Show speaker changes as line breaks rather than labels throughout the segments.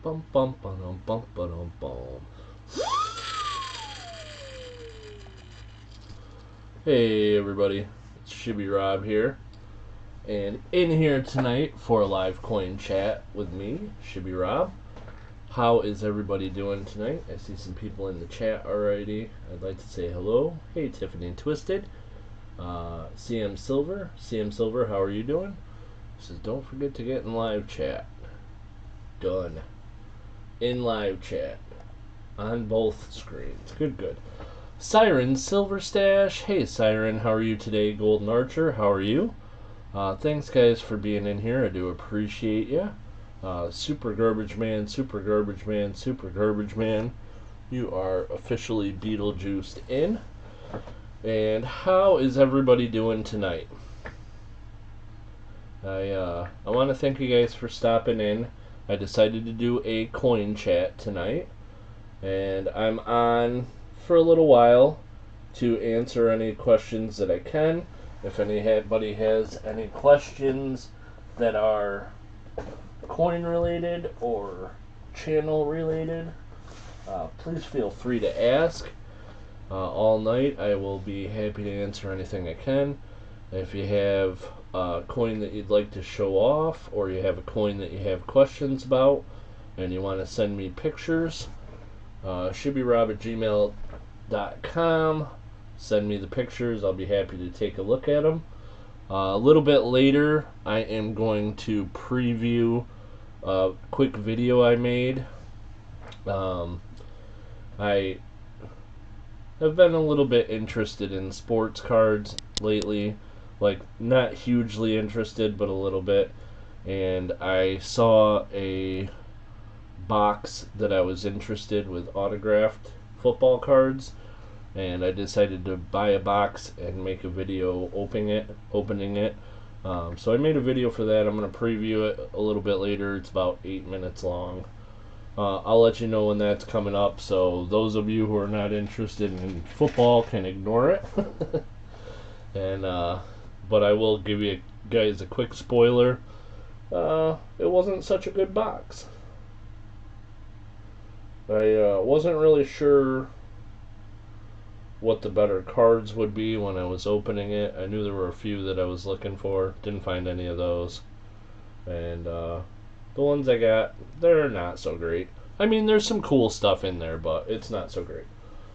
bum bum bum bum bum bum. Hey everybody, it's Shibby Rob here, and in here tonight for a live coin chat with me, Shibby Rob. How is everybody doing tonight? I see some people in the chat already. I'd like to say hello. Hey Tiffany and Twisted, CM Silver, how are you doing? Says don't forget to get in live chat. Done. In live chat on both screens. Good. Siren Silver Stash. Hey Siren, how are you today? Golden Archer, how are you? Thanks guys for being in here. I do appreciate you. Super Garbage Man, you are officially Beetlejuiced in. And how is everybody doing tonight? I want to thank you guys for stopping in. I decided to do a coin chat tonight, and I'm on for a little while to answer any questions that I can. If anybody has any questions that are coin related or channel related, please feel free to ask. All night I will be happy to answer anything I can. If you have a coin that you'd like to show off, or you have a coin that you have questions about and you want to send me pictures, shibbyrob@gmail.com. Send me the pictures. I'll be happy to take a look at them. A little bit later, I am going to preview a quick video I made. I have been a little bit interested in sports cards lately. Like, not hugely interested, but a little bit. And I saw a box that I was interested with autographed football cards, and I decided to buy a box and make a video opening it. So I made a video for that. I'm going to preview it a little bit later. It's about 8 minutes long. I'll let you know when that's coming up, so those of you who are not interested in football can ignore it. And but I will give you guys a quick spoiler. It wasn't such a good box. I wasn't really sure what the better cards would be when I was opening it. I knew there were a few that I was looking for. Didn't find any of those. And the ones I got, they're not so great. I mean, there's some cool stuff in there, but it's not so great.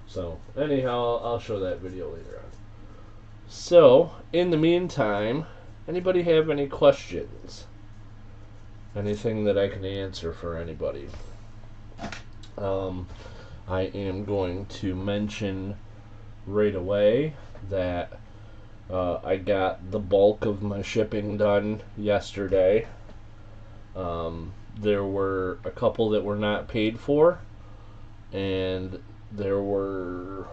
So, anyhow, I'll show that video later on. So, in the meantime, anybody have any questions? Anything that I can answer for anybody? I am going to mention right away that I got the bulk of my shipping done yesterday. There were a couple that were not paid for, and there were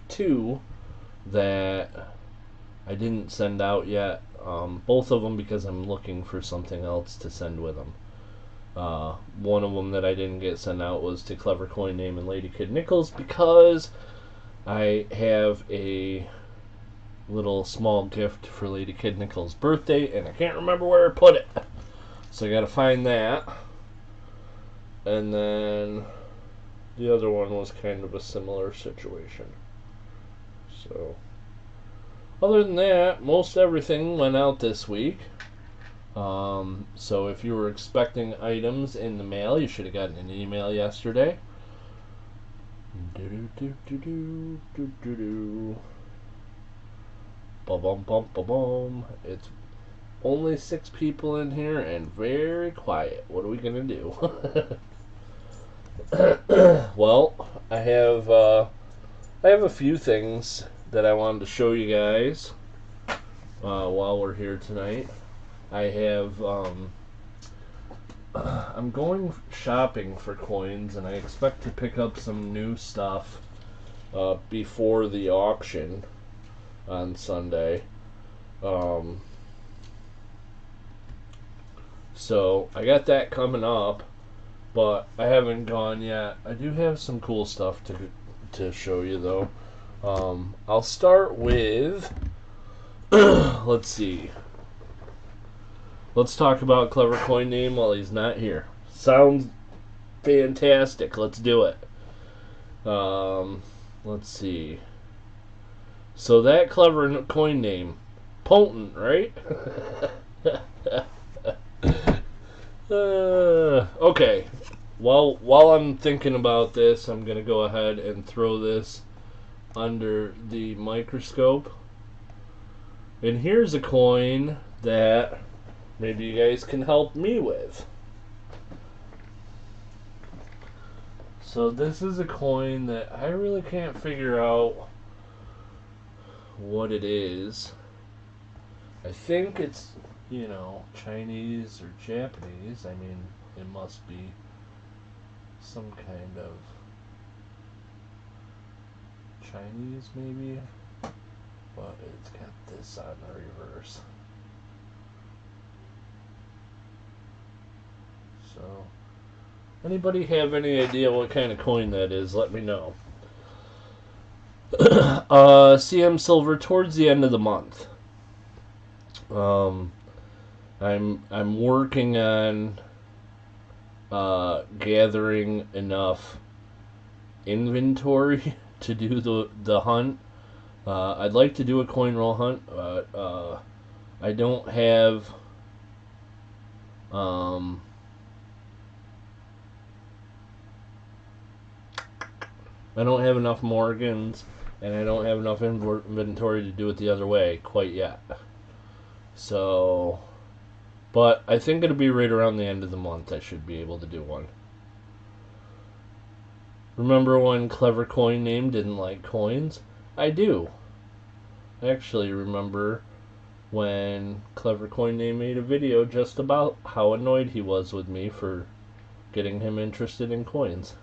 two that I didn't send out yet. Both of them because I'm looking for something else to send with them. One of them that I didn't get sent out was to Clever Coin Name and Lady Kid Nichols, because I have a little small gift for Lady Kid Nichols' birthday, and I can't remember where I put it. So I gotta find that. And then the other one was kind of a similar situation. So, other than that, most everything went out this week. So if you were expecting items in the mail, you should have gotten an email yesterday. Ba-bum. It's only 6 people in here and very quiet. What are we gonna do? Well, I have a few things that I wanted to show you guys while we're here tonight. I have I'm going shopping for coins, and I expect to pick up some new stuff before the auction on Sunday. So I got that coming up, but I haven't gone yet. I do have some cool stuff to show you though. I'll start with let's see. Let's talk about Clever Coin Name while he's not here. Sounds Fantastic. Let's do it. Let's see. So that clever coin name, potent, right? Okay. While I'm thinking about this, I'm gonna go ahead and throw this under the microscope. And here's a coin that maybe you guys can help me with. So this is a coin that I really can't figure out what it is. I think it's, Chinese or Japanese. I mean, it must be some kind of Chinese maybe, but it's got this on the reverse. So, anybody have any idea what kind of coin that is? Let me know. CM Silver towards the end of the month. I'm working on gathering enough inventory to do the hunt. I'd like to do a coin roll hunt, but I don't have enough Morgans, and I don't have enough inventory to do it the other way quite yet. So, but I think it'll be right around the end of the month I should be able to do one. Remember when Clever Coin Name didn't like coins? I do. I actually remember when Clever Coin Name made a video just about how annoyed he was with me for getting him interested in coins.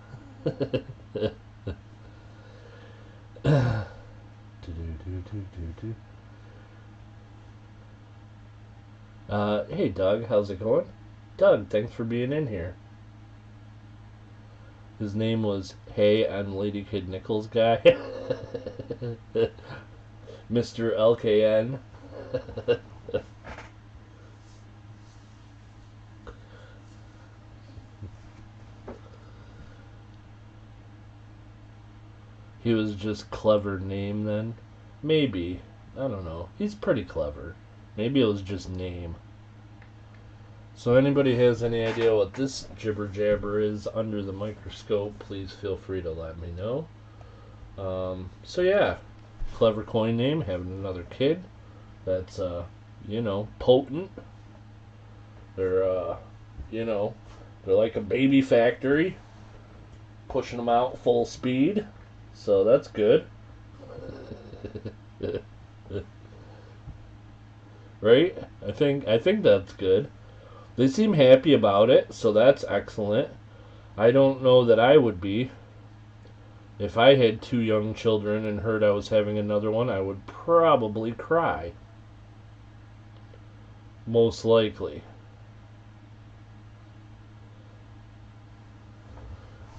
Hey Doug, how's it going? Doug, thanks for being in here. His name was Hey, I'm Lady Kid Nichols guy. Mr. LKN. He was just clever name then? Maybe. I don't know. He's pretty clever. Maybe it was just name. So anybody has any idea what this jibber jabber is under the microscope, please feel free to let me know. So yeah, Clever Coin Name, having another kid. That's, potent. They're, they're like a baby factory. Pushing them out full speed. So that's good. Right? I think that's good. They seem happy about it, so that's excellent. I don't know that I would be. If I had 2 young children and heard I was having another one, I would probably cry. Most likely.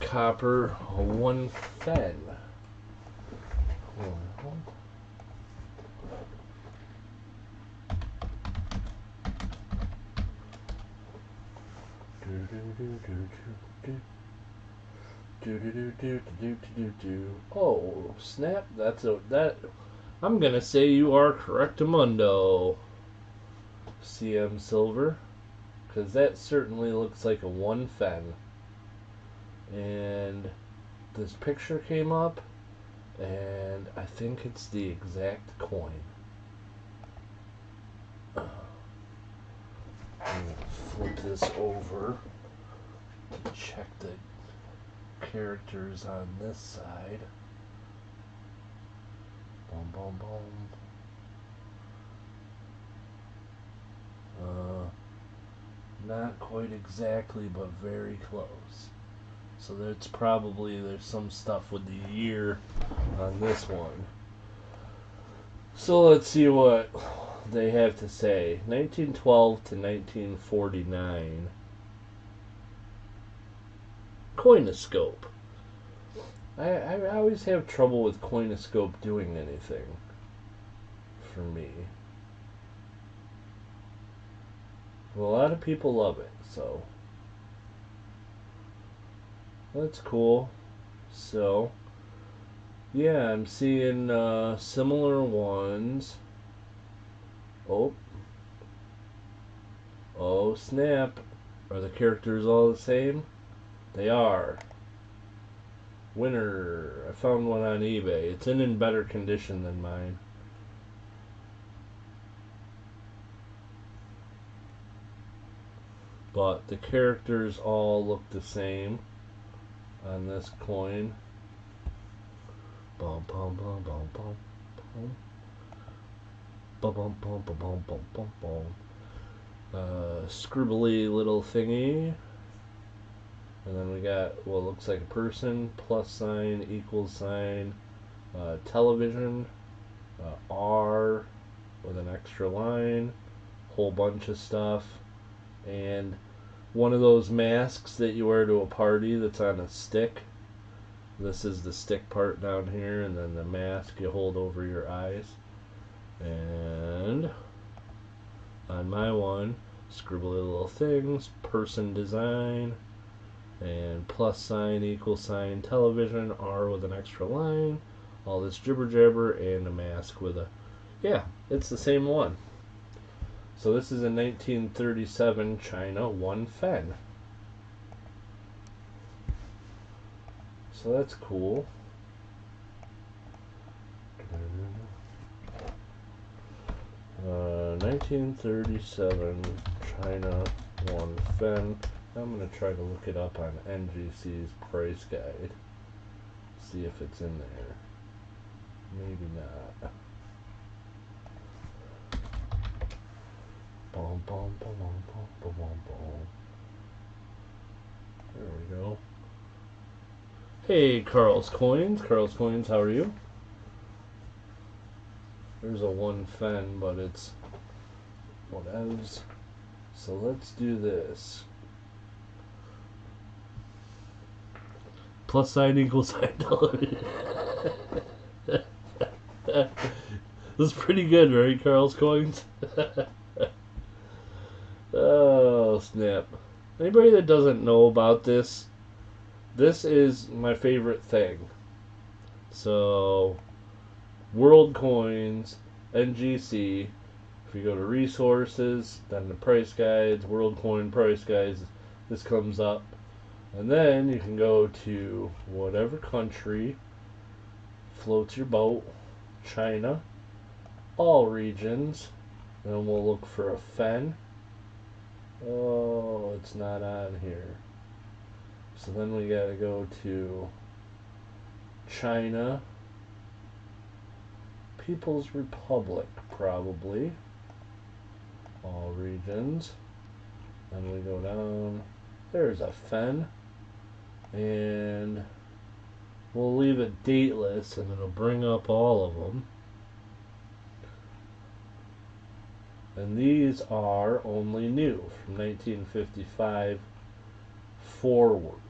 Copper 1 fen. Oh, snap. That. I'm gonna say you are correctamundo, CM Silver. Because that certainly looks like a 1 fen. And this picture came up, and I think it's the exact coin. I'm going to flip this over to check the characters on this side. Boom, boom, boom. Not quite exactly, but very close. So there's some stuff with the year on this one. So let's see what they have to say. 1912 to 1949. Coinoscope. I always have trouble with Coinoscope doing anything for me. Well, a lot of people love it, so. That's cool. So, yeah, I'm seeing similar ones. Oh, oh snap. Are the characters all the same? They are. Winner. I found one on eBay. It's in better condition than mine. But the characters all look the same on this coin. Bum bum bum bum bum bum. Bum bum bum bum bum bum bum bum. Scribbly little thingy. And then we got what looks like a person, plus sign, equals sign, television, R with an extra line, whole bunch of stuff, and one of those masks that you wear to a party that's on a stick. This is the stick part down here, and then the mask you hold over your eyes. And on my one, scribbly little things, person design, and plus sign, equal sign, television, R with an extra line, all this jibber jabber, and a mask with a, yeah, it's the same one. So this is a 1937 China 1 Fen. So that's cool. 1937 China 1 Fen. I'm going to try to look it up on NGC's price guide. See if it's in there. Maybe not. Boom, boom, boom, boom, boom, boom, boom. There we go. Hey, Carl's Coins. Carl's Coins, how are you? There's a 1 Fen, but it's whatevs. So let's do this. Plus sign, equal sign, television. That's pretty good, right, Carl's Coins? Oh, snap. Anybody that doesn't know about this, this is my favorite thing. So, World Coins, NGC. If you go to resources, then the price guides, World Coin price guides, this comes up. And then you can go to whatever country floats your boat, China, all regions, and we'll look for a Fen. Oh, it's not on here. So then we gotta go to China, People's Republic, probably. All regions. Then we go down. There's a Fen. And we'll leave it dateless and it'll bring up all of them. And these are only new from 1955 forward.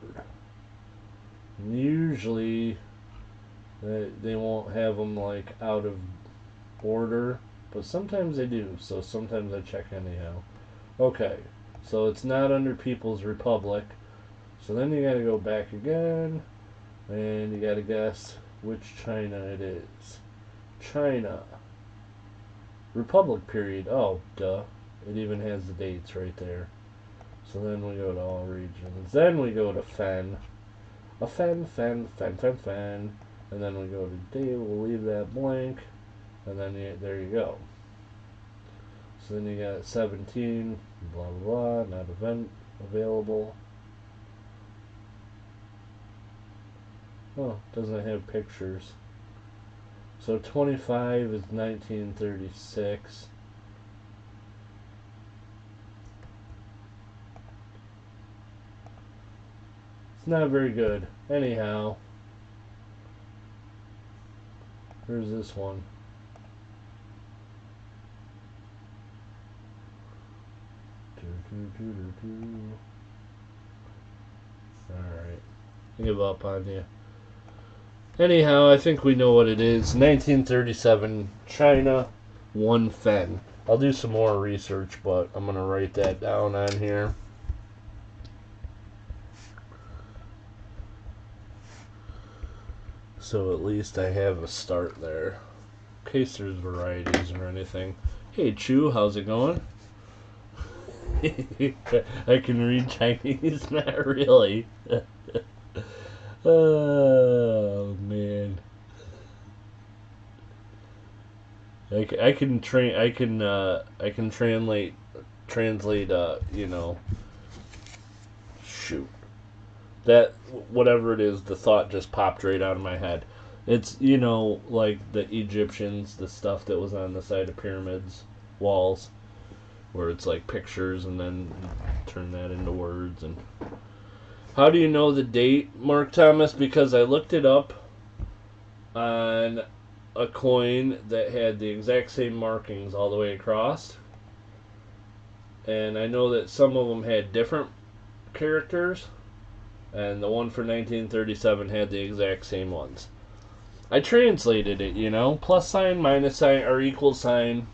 And usually they won't have them like out of order, but sometimes they do, so sometimes I check anyhow. Okay, so it's not under People's Republic, so then you gotta go back again, and you gotta guess which China it is. China. Republic period. Oh, duh. It even has the dates right there. So then we go to all regions. Then we go to Fen. A Fen, Fen, Fen, Fen, Fen. And then we go to date. We'll leave that blank. And then there you go. So then you got 17, blah, blah, blah, not event available. Oh, doesn't have pictures. So 25 is 1936. It's not very good. Anyhow, here's this one. Alright. I give up on you. Anyhow, I think we know what it is. 1937 China 1 Fen. I'll do some more research, but I'm going to write that down on here. So at least I have a start there. In case there's varieties or anything. Hey Chu, how's it going? I can read Chinese, not really. Oh man. I can translate you know, shoot. That whatever it is, the thought just popped right out of my head. It's, you know, like the Egyptians, the stuff that was on the side of pyramids walls, where it's like pictures and then turn that into words. And how do you know the date, Mark Thomas? Because I looked it up on a coin that had the exact same markings all the way across, and I know that some of them had different characters, and the one for 1937 had the exact same ones. I translated it, you know, plus sign, minus sign, or equal sign,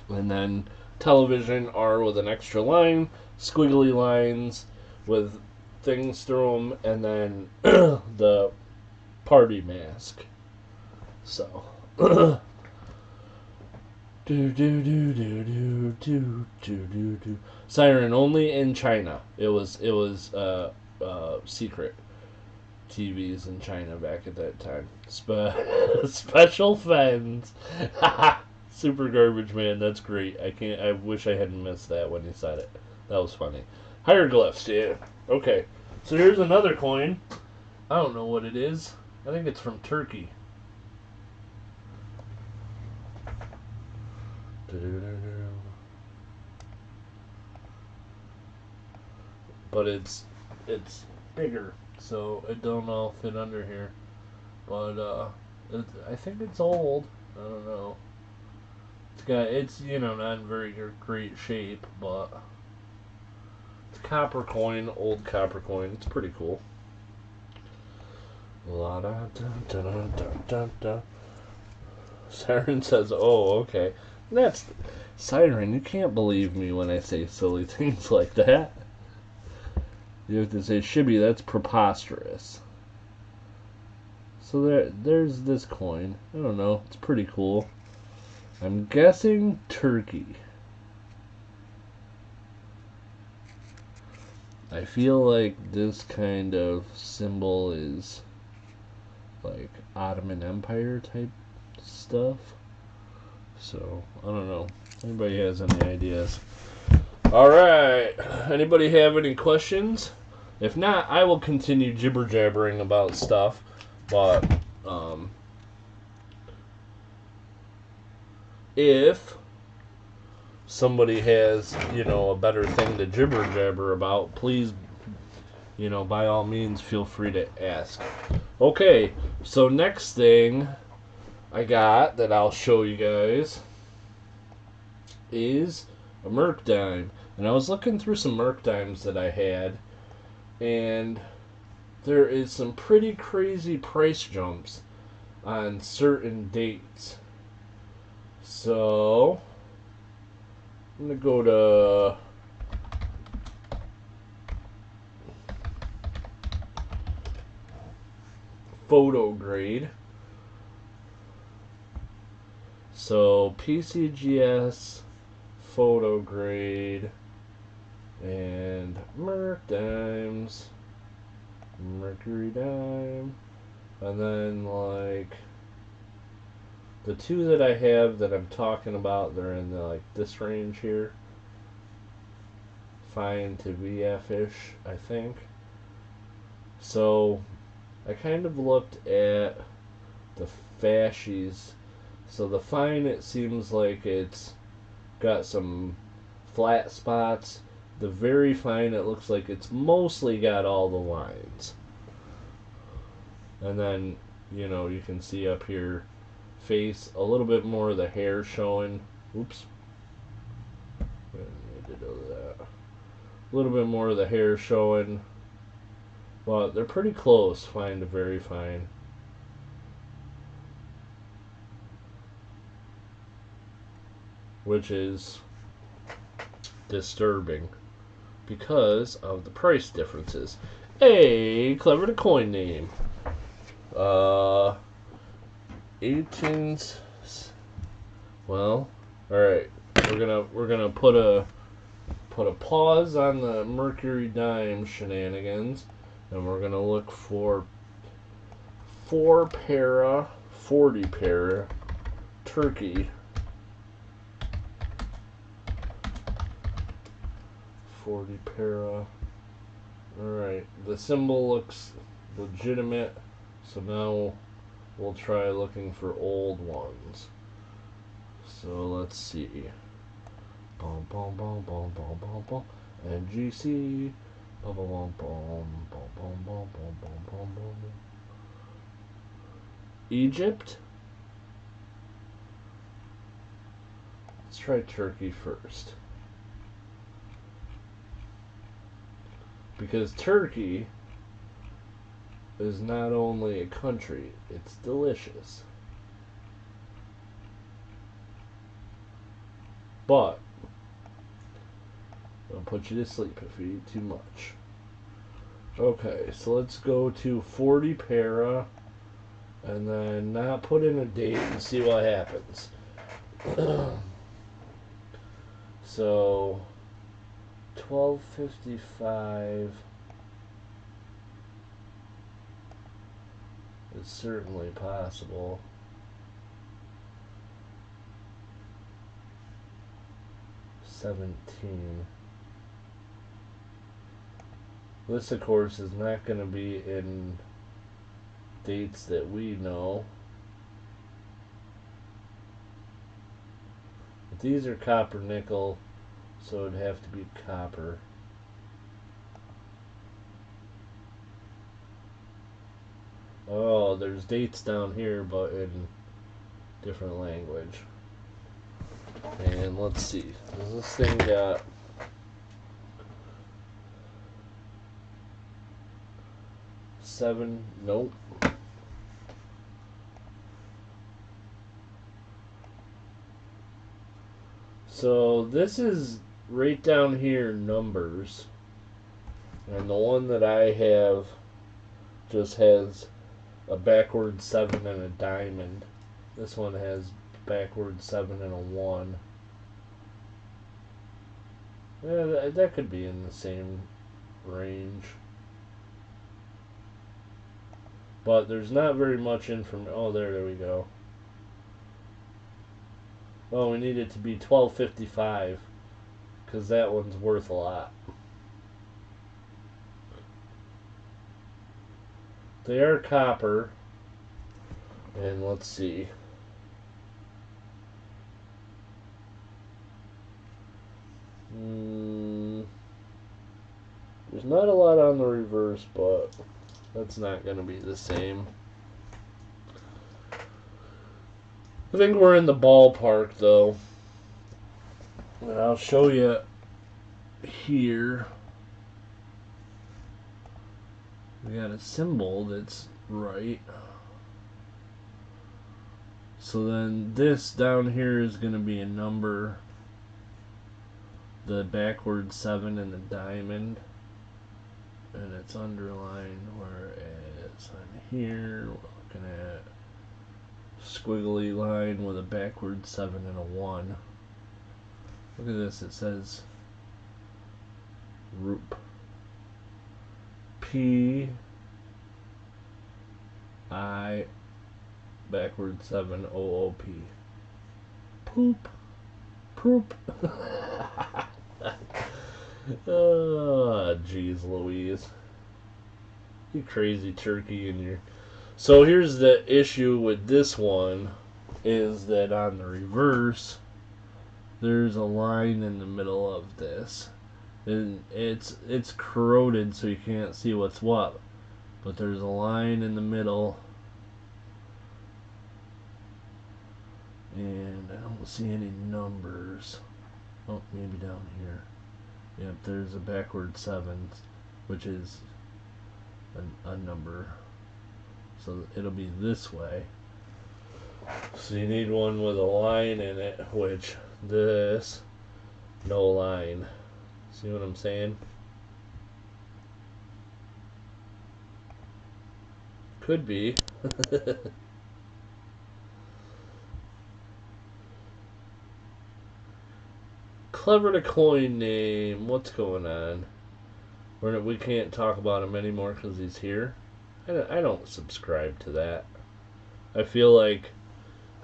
and then television R with an extra line, squiggly lines with things through them, and then the party mask. So. do do do do do do do do do. Siren only in China. It was secret TVs in China back at that time. Special fans. Super garbage man. That's great. I wish I hadn't missed that when he said it. That was funny. Hieroglyphs. Yeah. Okay. So here's another coin. I don't know what it is. I think it's from Turkey. But it's bigger, so I don't know if it's under here. But I think it's old. I don't know. It's you know, not in very great shape, but it's a copper coin, old copper coin. It's pretty cool. La da da da da da da. Siren says, "Oh, okay." That's Siren. You can't believe me when I say silly things like that. You have to say, Shibby, that's preposterous. So there's this coin. I don't know. It's pretty cool. I'm guessing Turkey. I feel like this kind of symbol is like Ottoman Empire type stuff. So, I don't know. Anybody has any ideas? Alright. Anybody have any questions? If not, I will continue jibber jabbering about stuff. But, if somebody has, you know, a better thing to jibber jabber about, please, you know, by all means, feel free to ask. Okay, so next thing I got that I'll show you guys is a Merc dime. And I was looking through some Merc dimes that I had, and there is some pretty crazy price jumps on certain dates. So I'm going to go to photo grade. So PCGS, photo grade, and Merc dimes, Mercury dime, and then like the two that I have that I'm talking about, they're in the, like this range here, fine to VF-ish, I think. So I kind of looked at the fascies. So the fine, it seems like it's got some flat spots. The very fine, it looks like it's mostly got all the lines. And then, you know, you can see up here, face, a little bit more of the hair showing. Oops. I need to do that. A little bit more of the hair showing. But they're pretty close, fine to very fine. Which is disturbing because of the price differences. Hey, clever to coin name. 18th. Well, all right. We're gonna put a pause on the Mercury dime shenanigans, and we're gonna look for 40 para turkey. 40 para. Alright, the symbol looks legitimate, so now we'll try looking for old ones. So let's see. Bom bom bom bom bom bom bom. NGC. Bom bom bom bom bom bom bom bom bom bom. Egypt. Let's try Turkey first. Because Turkey is not only a country, it's delicious. But it'll put you to sleep if you eat too much. Okay, so let's go to 40 para and then not put in a date and see what happens. So 12:55 is certainly possible. This, of course, is not going to be in dates that we know. But these are copper nickel, so it'd have to be copper. Oh, there's dates down here, but in different language. And let's see. Does this thing got... Seven? Nope. So this is right down here, numbers. And the one that I have just has a backward 7 and a diamond. This one has backward 7 and a 1. Yeah, that could be in the same range. But there's not very much information. Oh, there we go. Oh, we need it to be 12:55 because that one's worth a lot. They are copper. And let's see. There's not a lot on the reverse, but that's not going to be the same. I think we're in the ballpark, though. And I'll show you here. We got a symbol that's right. So then this down here is going to be a number. The backward 7 and the diamond. And it's underlined, whereas on here we're looking at squiggly line with a backward 7 and a 1. Look at this, it says Roop. P I backward 7 O O P. Poop. Poop. Oh, jeez Louise. You crazy turkey in your... So here's the issue with this one, is that on the reverse, there's a line in the middle of this. And it's corroded so you can't see what's what. But there's a line in the middle. And I don't see any numbers. Oh, maybe down here. Yep, there's a backward 7, which is a number. So it'll be this way. So you need one with a line in it, which this, no line. See what I'm saying? Could be. Clever to coin name. What's going on? We can't talk about him anymore because he's here. I don't subscribe to that. I feel like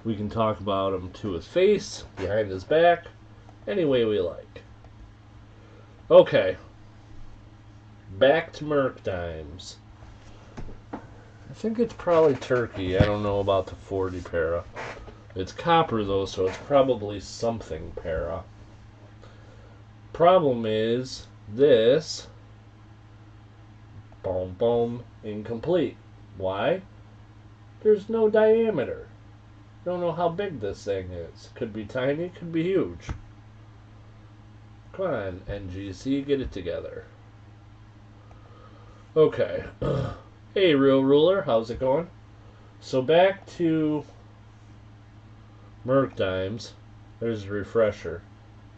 we can talk about him to his face, behind his back, any way we like. Okay. Back to Merc Dimes. I think it's probably turkey. I don't know about the 40 para. It's copper though, so it's probably something para. Problem is this. Boom, boom, incomplete. Why? There's no diameter. Don't know how big this thing is. Could be tiny, could be huge. Come on, NGC, get it together. Okay. Hey, Real Ruler, how's it going? So back to Merc Dimes. There's a refresher.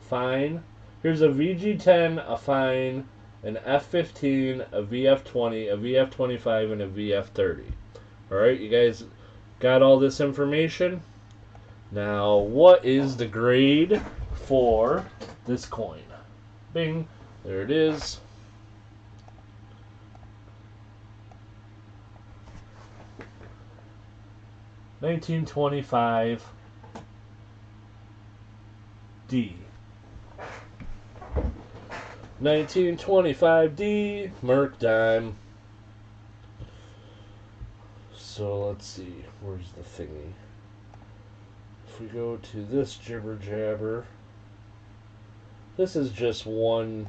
Fine. Here's a VG10, a Fine, an F15, a VF20, a VF25, and a VF30. Alright, you guys got all this information? Now, what is the grade for this coin? Bing. There it is. $19.25 D. 1925D Merc Dime. So let's see, where's the thingy? If we go to this jibber jabber, this is just one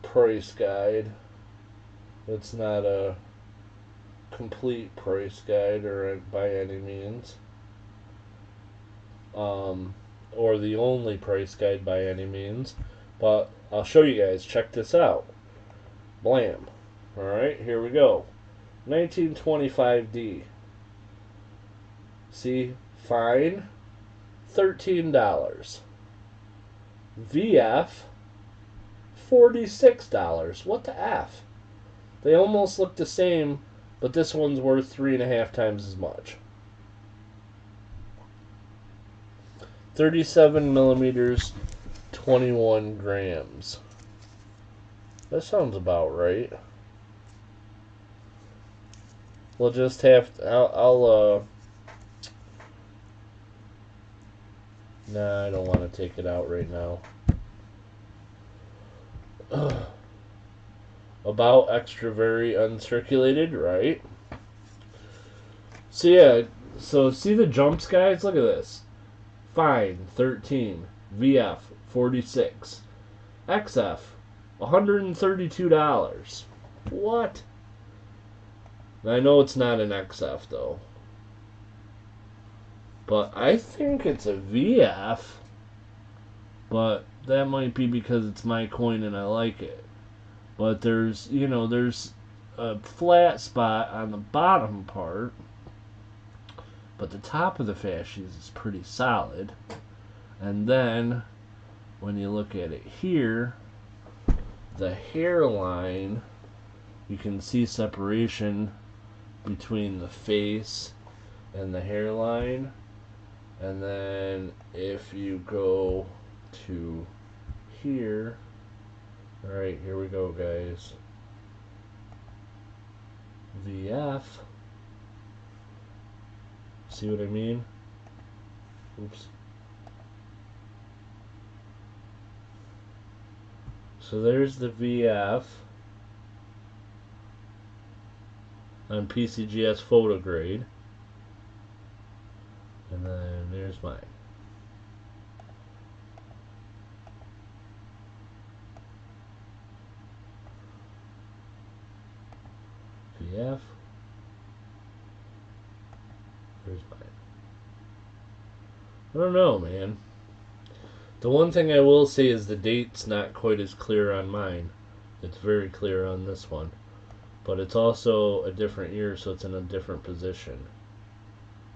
price guide. It's not a complete price guide or by any means, or the only price guide by any means, but I'll show you guys. Check this out. Blam. Alright, here we go. 1925D. See, fine, $13. VF, $46. What the F? They almost look the same, but this one's worth 3.5 times as much. 37 millimeters, 21 grams. That sounds about right. We'll just have to, nah, I don't want to take it out right now. About extra very uncirculated, right? So yeah, so see the jumps, guys? Look at this. Fine, 13. VF, 46. XF, $132. What? I know it's not an XF though, but I think it's a VF, but that might be because it's my coin and I like it. But there's, you know, there's a flat spot on the bottom part, but the top of the fasces is pretty solid. And then when you look at it here, the hairline, you can see separation between the face and the hairline. And then if you go to here, alright, here we go, guys. VF. See what I mean? Oops. So there's the VF on PCGS photo grade. And then there's mine. VF. There's mine. I don't know, man. The one thing I will say is the date's not quite as clear on mine. It's very clear on this one. But it's also a different year, so it's in a different position.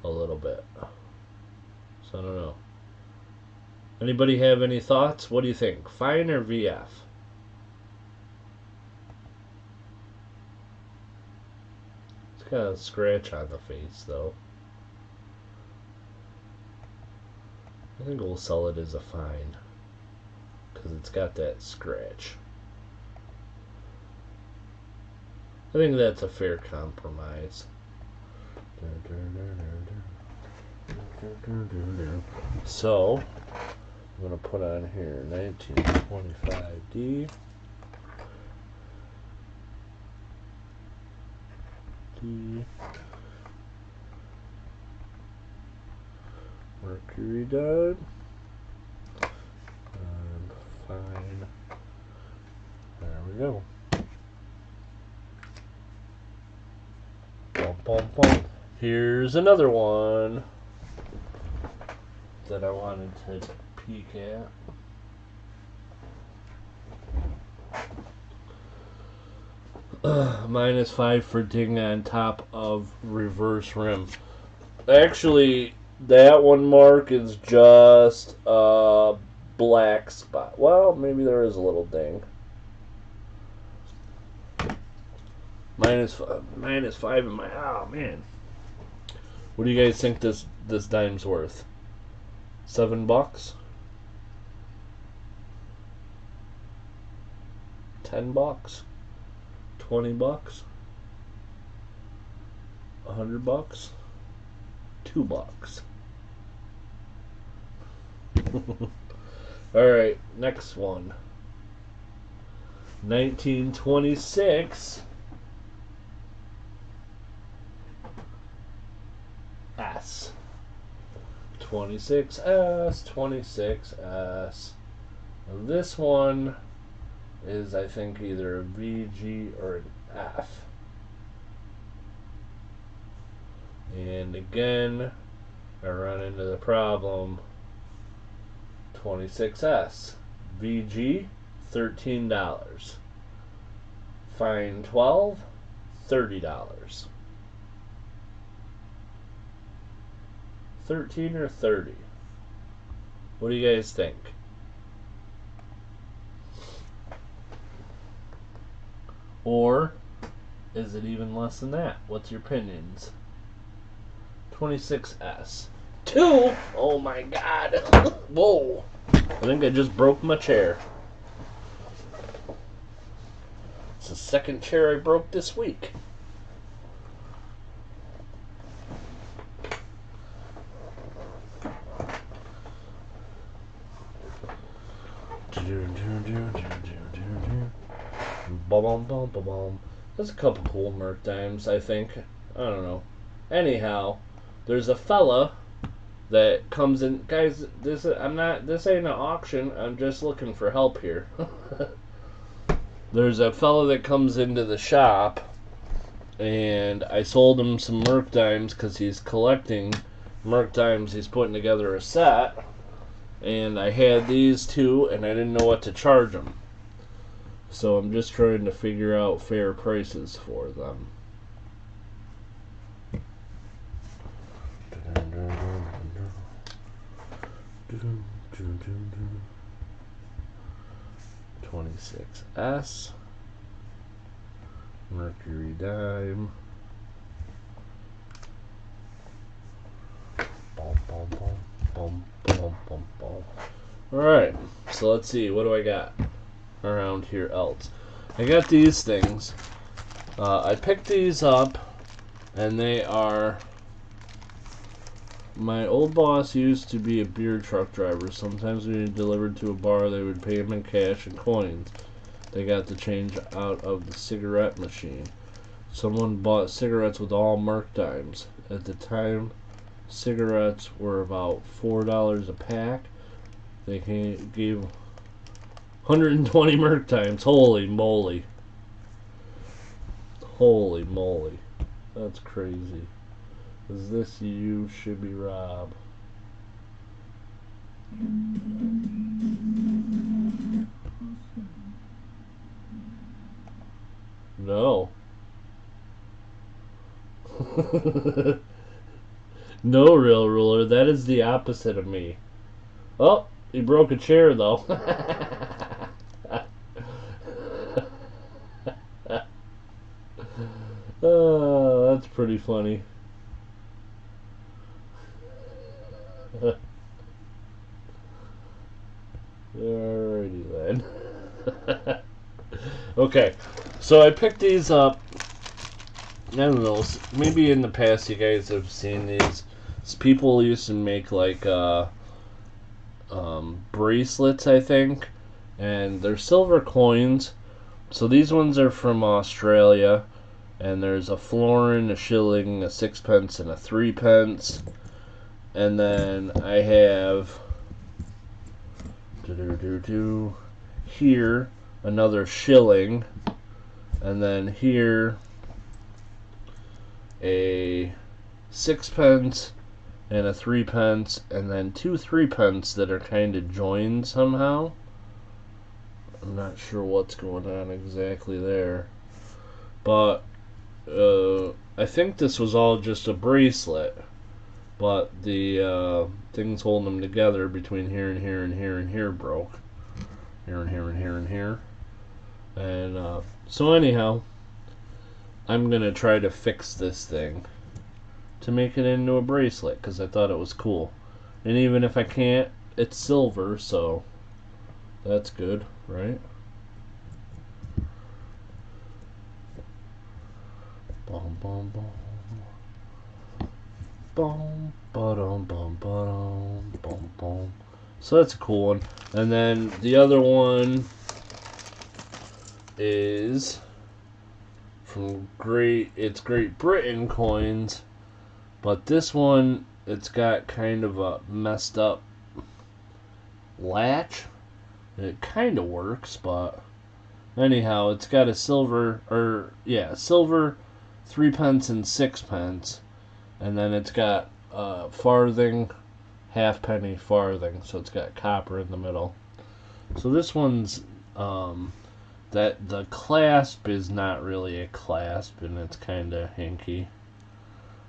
A little bit. So I don't know. Anybody have any thoughts? What do you think? Fine or VF? It's got a scratch on the face, though. I think we'll sell it as a fine. because it's got that scratch. I think that's a fair compromise. So, I'm going to put on here 1925D. Mercury done. Fine. There we go. Bum, bum, bum. Here's another one that I wanted to peek at. -5 for ding on top of reverse rim. Actually, that one mark is just a black spot. Well, maybe there is a little ding. -5 in my... Oh, man. What do you guys think this dime's worth? $7? $10? $20? $100? $2. Alright, next one. 1926 S. 26S. Now this one is, I think, either a VG or an F. And again, I run into the problem. 26S. VG, $13. Fine 12, $30. 13 or 30? What do you guys think? Or is it even less than that? What's your opinions? 26S. 2? Oh my god. Whoa. I think I just broke my chair. It's the second chair I broke this week. There's a couple cool merc dimes, I think. I don't know. Anyhow, there's a fella that comes in. Guys, this ain't an auction. I'm just looking for help here. There's a fella that comes into the shop, and I sold him some merc dimes because he's collecting merc dimes. He's putting together a set, and I had these two, and I didn't know what to charge them. So I'm just trying to figure out fair prices for them. $26S Mercury dime. Bum, bum, bum, bum, bum, bum, bum. Alright, so let's see, what do I got around here else? I got these things. I picked these up, and they are... My old boss used to be a beer truck driver. Sometimes when he delivered to a bar, they would pay him in cash and coins. They got the change out of the cigarette machine. Someone bought cigarettes with all merc dimes. At the time, cigarettes were about $4 a pack. They gave 120 merc dimes. Holy moly. Holy moly. That's crazy. Is this you, Shibby Rob? No. No, Real Ruler. That is the opposite of me. Oh, he broke a chair, though. Oh, that's pretty funny. Alrighty then. Okay, so I picked these up. I don't know, maybe in the past you guys have seen these. People used to make like bracelets, I think, and they're silver coins. So these ones are from Australia, and there's a florin, a shilling, a sixpence, and a threepence. And then I have here another shilling, and then here a sixpence and a threepence, and then two threepence that are kind of joined somehow. I'm not sure what's going on exactly there, but I think this was all just a bracelet, but the things holding them together between here and here and here and here broke. Here and here and here and here. And so anyhow, I'm going to try to fix this thing to make it into a bracelet because I thought it was cool. And even if I can't, it's silver, so that's good, right? Bum bum bum. Bum ba-dum bum ba-dum bum bum. So that's a cool one. And then the other one is from Great Britain coins, but this one, it's got kind of a messed up latch. It kind of works, but anyhow, it's got a silver threepence and sixpence, and then it's got farthing, halfpenny, farthing, so it's got copper in the middle. So this one's that the clasp is not really a clasp, and it's kind of hinky,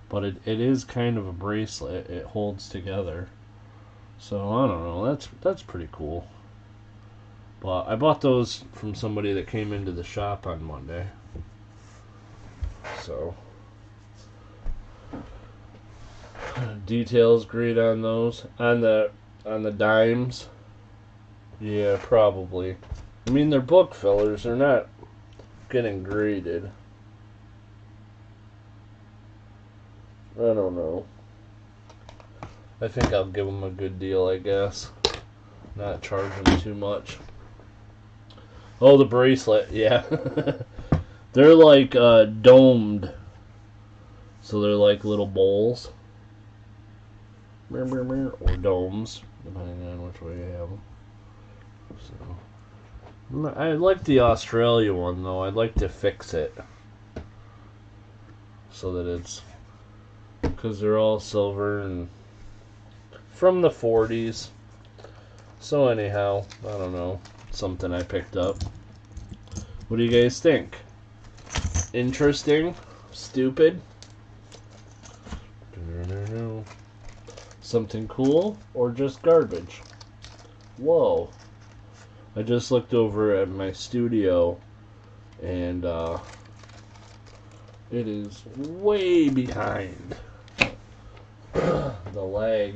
but it is kind of a bracelet. It holds together, so I don't know, that's pretty cool. But I bought those from somebody that came into the shop on Monday, so details great on those. On the dimes, yeah, probably. I mean, they're book fillers. They're not getting graded. I don't know. I think I'll give them a good deal, I guess. Not charge them too much. Oh, the bracelet, yeah. They're like domed. So they're like little bowls. Or domes, depending on which way you have them. So, I like the Australia one, though. I'd like to fix it so that it's, because they're all silver and from the 40s. So anyhow, I don't know, something I picked up. What do you guys think? Interesting? Stupid? Something cool? Or just garbage? Whoa. I just looked over at my studio, and it is way behind. The lag.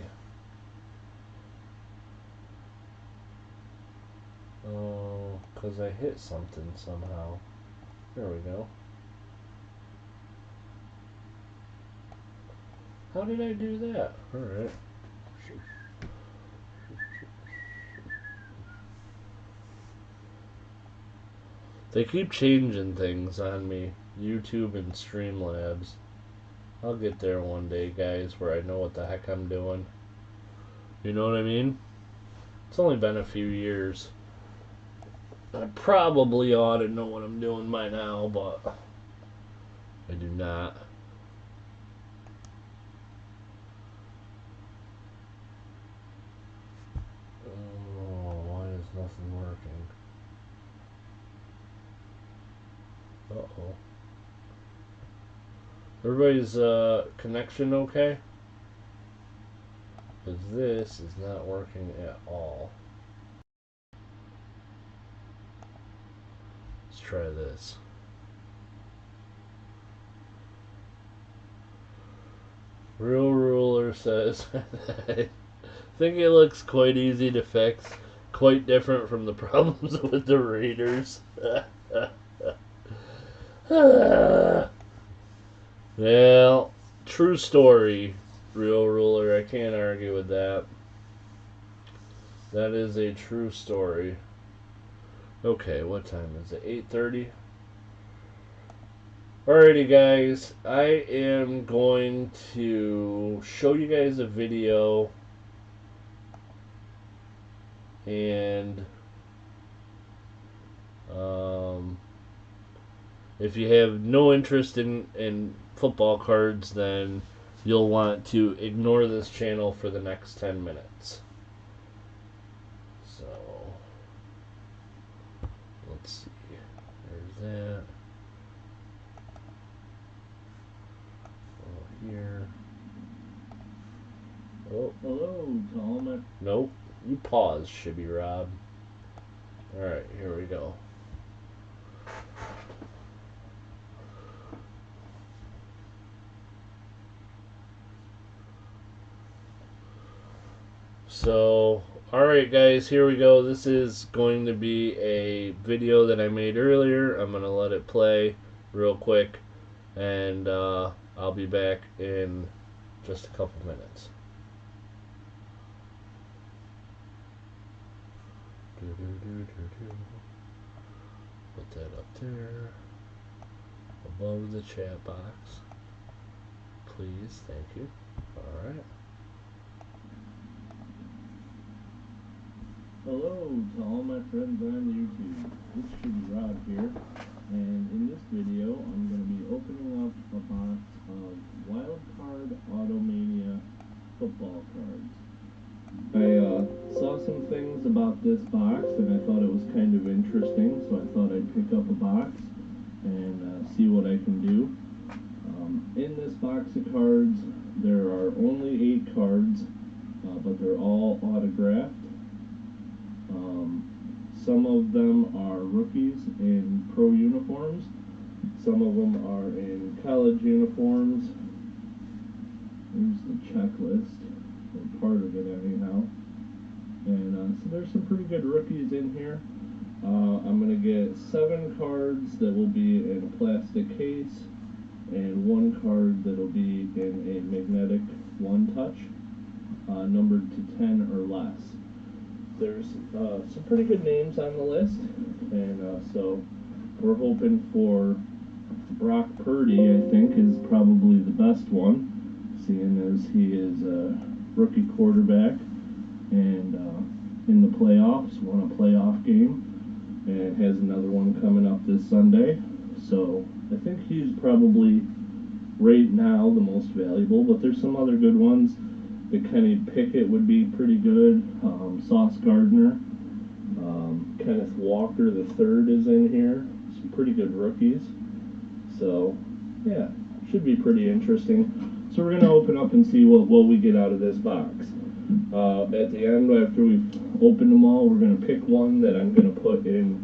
Oh, because I hit something somehow. There we go. How did I do that? Alright. They keep changing things on me. YouTube and Streamlabs. I'll get there one day, guys, where I know what the heck I'm doing. You know what I mean? It's only been a few years. I probably ought to know what I'm doing by now, but I do not. Oh, why is nothing working? Uh-oh. Everybody's connection okay? Because this is not working at all. Let's try this. Real Ruler says, I think it looks quite easy to fix. Quite different from the problems with the Raiders. Well, true story, real ruler. I can't argue with that. That is a true story. Okay, what time is it? 8:30? Alrighty, guys. I am going to show you guys a video, and if you have no interest in football cards, then you'll want to ignore this channel for the next 10 minutes. So, let's see. There's that. Here. Oh,
hello, Tom.
Nope. You pause, Shibby Rob. Alright, here we go. So, alright guys, here we go. This is going to be a video that I made earlier. I'm going to let it play real quick, and I'll be back in just a couple minutes. Put that up there, above the chat box. Please, thank you. Alright.
Hello to all my friends on YouTube. It's Shibby Rob here, and in this video I'm going to be opening up a box of Wild Card Automania football cards. I saw some things about this box and I thought it was kind of interesting, so I thought I'd pick up a box and see what I can do. In this box of cards there are only 8 cards, but they're all autographed. Some of them are rookies in pro uniforms. Some of them are in college uniforms. Here's the checklist, or part of it anyhow. And so there's some pretty good rookies in here. I'm going to get 7 cards that will be in a plastic case, and 1 card that will be in a magnetic one-touch, numbered to 10 or less. There's some pretty good names on the list, and so we're hoping for Brock Purdy. I think is probably the best one, seeing as he is a rookie quarterback and in the playoffs, won a playoff game, and has another one coming up this Sunday. So I think he's probably right now the most valuable, but there's some other good ones. The Kenny Pickett would be pretty good. Sauce Gardner. Kenneth Walker III is in here. Some pretty good rookies. So, yeah, should be pretty interesting. So we're going to open up and see what we get out of this box. At the end, after we've opened them all, we're going to pick one that I'm going to put in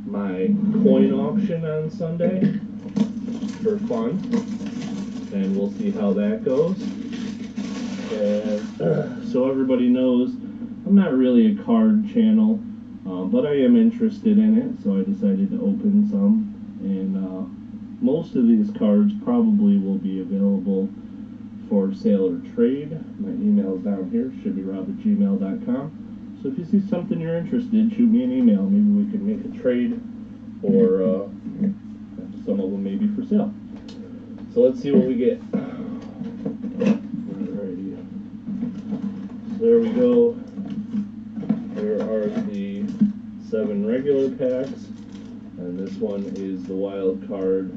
my coin auction on Sunday for fun. And we'll see how that goes. And so everybody knows I'm not really a card channel, but I am interested in it, so I decided to open some. And most of these cards probably will be available for sale or trade. My email's down here, shibbyrob@gmail.com. So if you see something you're interested in, shoot me an email. Maybe we can make a trade, or some of them may be for sale. So let's see what we get. There we go. There are the 7 regular packs, and this one is the wild card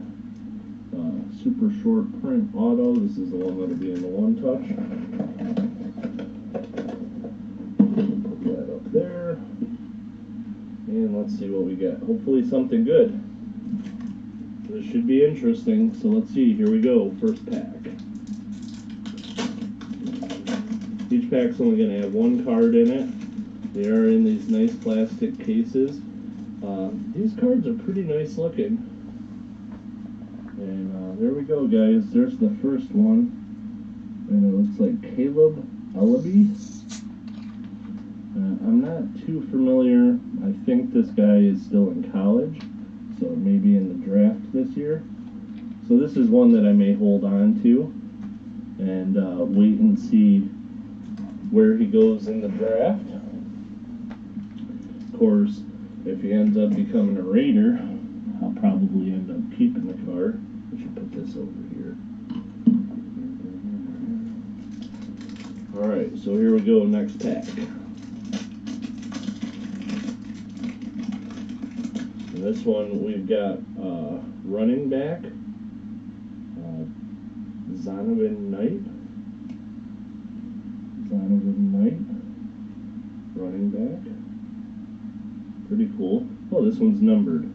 super short print auto. This is the one that'll be in the one touch. Put that up there, and let's see what we get. Hopefully something good. This should be interesting. So let's see. Here we go. First pack. Each pack's only going to have 1 card in it. They are in these nice plastic cases. These cards are pretty nice looking. And there we go, guys. There's the first one. And it looks like Caleb Ellaby. I'm not too familiar. I think this guy is still in college, so maybe in the draft this year. So this is one that I may hold on to and wait and see where he goes in the draft. Of course, if he ends up becoming a Raider, I'll probably end up keeping the card. I should put this over here. Alright, so here we go, next pack. And this one we've got running back, Zonovan Knight, running back. Pretty cool. Oh, this one's numbered.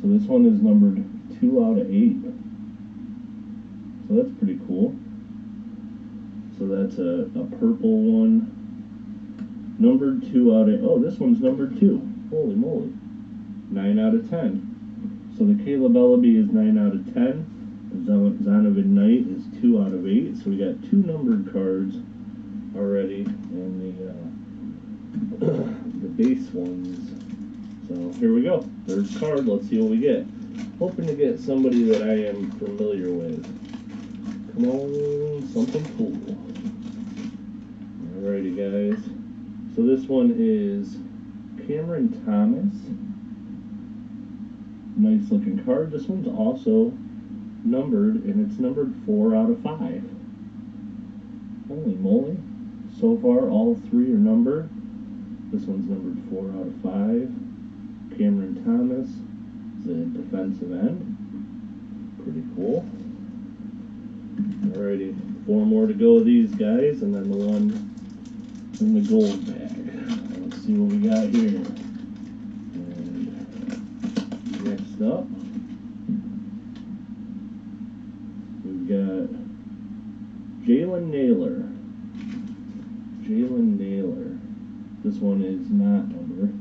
So this one is numbered 2 out of 8. So that's pretty cool. So that's a purple one. Numbered 2 out of... Oh, this one's numbered 2. Holy moly. 9 out of 10. So the Caleb Ellaby is 9 out of 10. The Zonovan Knight is 2 out of 8. So we got 2 numbered cards already. And the base ones. So here we go. Third card. Let's see what we get. Hoping to get somebody that I am familiar with. Come on, something cool. Alrighty, guys. So this one is Cameron Thomas. Nice looking card. This one's also numbered, and it's numbered 4 out of 5. Holy moly. So far, all 3 are numbered. This one's numbered 4 out of 5. Cameron Thomas is a defensive end. Pretty cool. Alrighty, 4 more to go of these guys, and then the one in the gold bag. Let's see what we got here. And next up, we've got Jalen Naylor. This one is not numbered.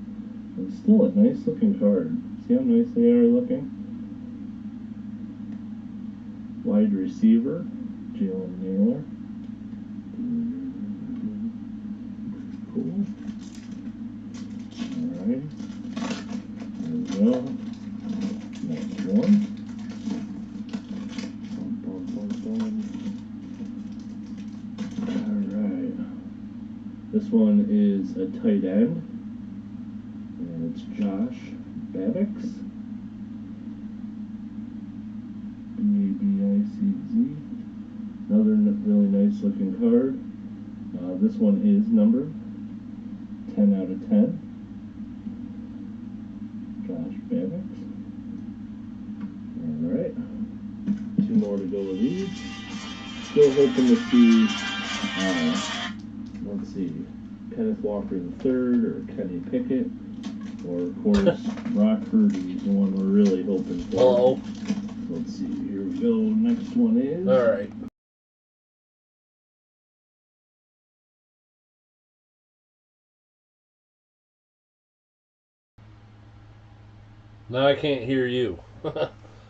It's still a nice looking card. See how nice they are looking? Wide receiver, Jalen Naylor. Cool. Alright. There we go. Next one. Alright. This one is a tight end. And it's Josh Babicks. B-A-B-I-C-Z. Another really nice looking card. This one is numbered 10 out of 10. Josh Babicks. Alright. 2 more to go with these. Still hoping to see, let's see, Kenneth Walker III or Kenny Pickett. Or, of course, Brock Purdy is the one we're really hoping for.
Hello.
Let's see, here we go. Next one is...
Alright. Now I can't hear you.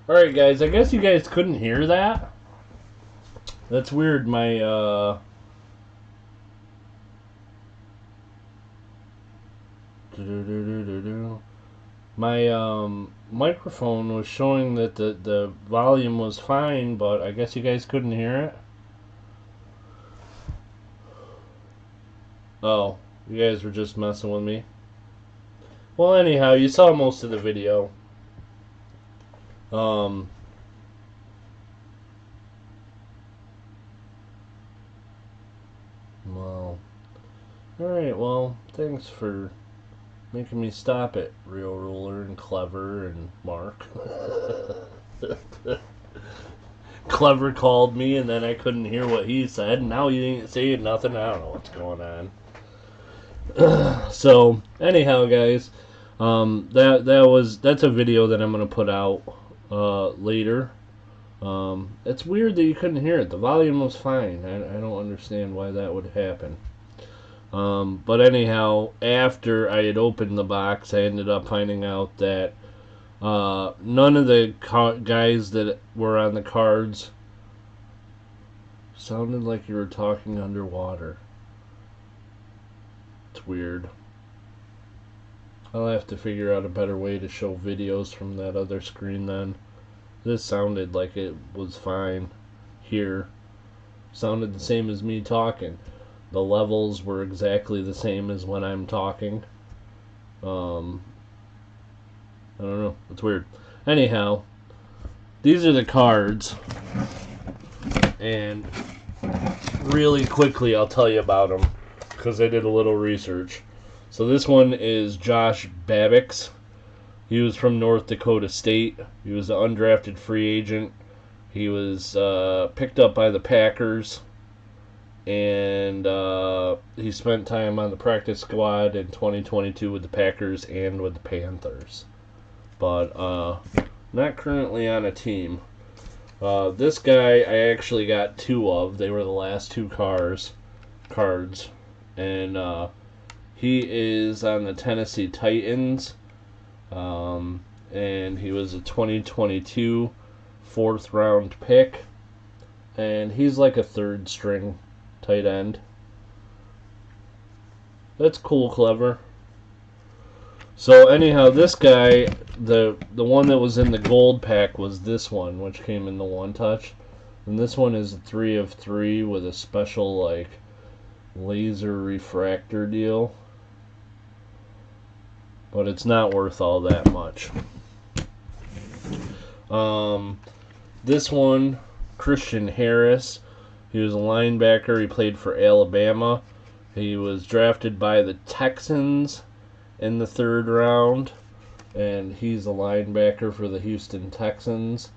Alright, guys, I guess you guys couldn't hear that. That's weird. My microphone was showing that the volume was fine, but I guess you guys couldn't hear it. Oh, you guys were just messing with me. Well, anyhow, you saw most of the video. Well, alright, well, thanks for making me stop it, Real Ruler and Clever and Mark. Clever called me and then I couldn't hear what he said, and now he ain't saying nothing. I don't know what's going on. So, anyhow, guys, that's a video that I'm gonna put out later. It's weird that you couldn't hear it. The volume was fine. I don't understand why that would happen. But anyhow, after I had opened the box, I ended up finding out that none of the guys that were on the cards sounded like you were talking underwater. It's weird. I'll have to figure out a better way to show videos from that other screen then. This sounded like it was fine here. Sounded the same as me talking. The levels were exactly the same as when I'm talking. I don't know. It's weird. Anyhow, these are the cards. And really quickly I'll tell you about them because I did a little research. So this one is Josh Babbitt's. He was from North Dakota State. He was an undrafted free agent. He was picked up by the Packers, and he spent time on the practice squad in 2022 with the Packers and with the Panthers, but not currently on a team. This guy I actually got two of. They were the last two cards, and he is on the Tennessee Titans, and he was a 2022 fourth round pick, and he's like a third string tight end. That's cool, clever. So anyhow, this guy, the one that was in the gold pack was this one, which came in the one touch, and this one is a 3 of 3 with a special like laser refractor deal, but it's not worth all that much. This one, Christian Harris, he was a linebacker. He played for Alabama. He was drafted by the Texans in the 3rd round, and he's a linebacker for the Houston Texans.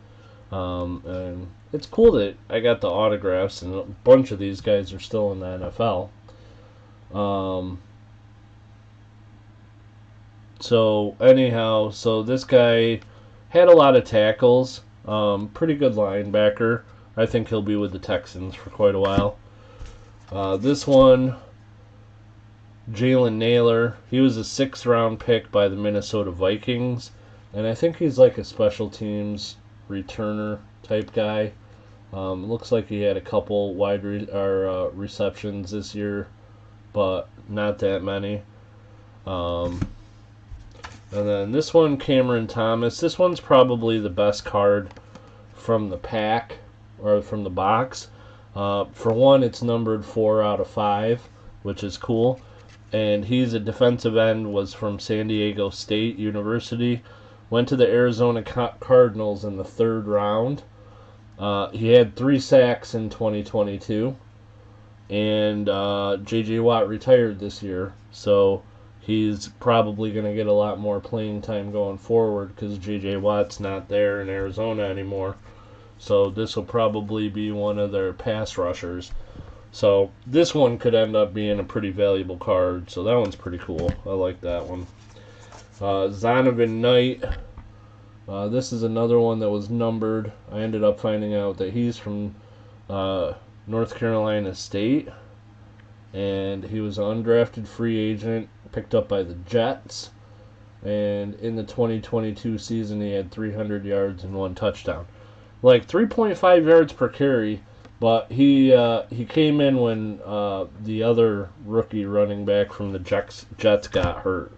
And it's cool that I got the autographs, and a bunch of these guys are still in the NFL. So anyhow, so this guy had a lot of tackles. Pretty good linebacker. I think he'll be with the Texans for quite a while. This one, Jalen Naylor. He was a 6th round pick by the Minnesota Vikings, and I think he's like a special teams returner type guy. Looks like he had a couple receptions this year, but not that many. And then this one, Cameron Thomas. This one's probably the best card from the pack, or from the box. For one, it's numbered 4 out of 5, which is cool. And he's a defensive end, was from San Diego State University. Went to the Arizona Cardinals in the 3rd round. He had 3 sacks in 2022. And J.J. Watt retired this year. So he's probably going to get a lot more playing time going forward because J.J. Watt's not there in Arizona anymore. So this will probably be one of their pass rushers. So this one could end up being a pretty valuable card. So that one's pretty cool. I like that one. Zonovan Knight. This is another one that was numbered. I ended up finding out that he's from North Carolina State. And he was an undrafted free agent picked up by the Jets. And in the 2022 season, he had 300 yards and 1 touchdown. Like 3.5 yards per carry, but he came in when the other rookie running back from the Jets got hurt.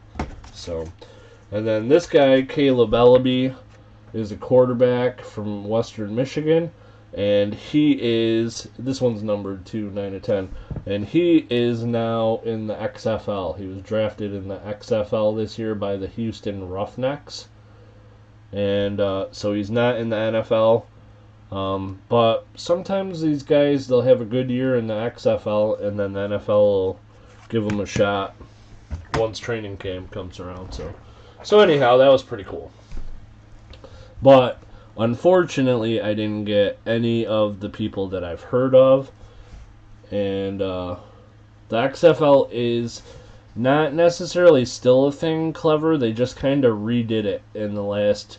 So, and then this guy, Caleb Ellaby, is a quarterback from Western Michigan, and this one's numbered 2, 9 to 10, and he is now in the XFL. He was drafted in the XFL this year by the Houston Roughnecks, and so he's not in the NFL. But sometimes these guys, they'll have a good year in the XFL, and then the NFL will give them a shot once training camp comes around. So anyhow, that was pretty cool. But unfortunately, I didn't get any of the people that I've heard of, and the XFL is not necessarily still a thing, clever. They just kind of redid it in the last.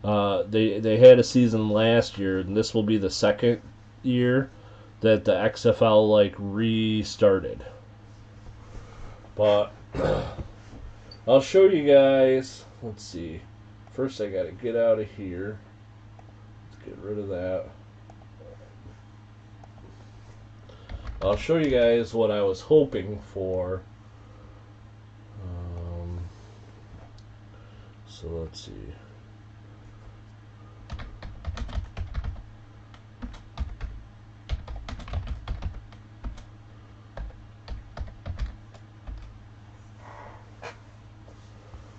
They had a season last year, and this will be the 2nd year that the XFL like restarted. But I'll show you guys. Let's see. First, I gotta get out of here. Let's get rid of that. I'll show you guys what I was hoping for. So let's see.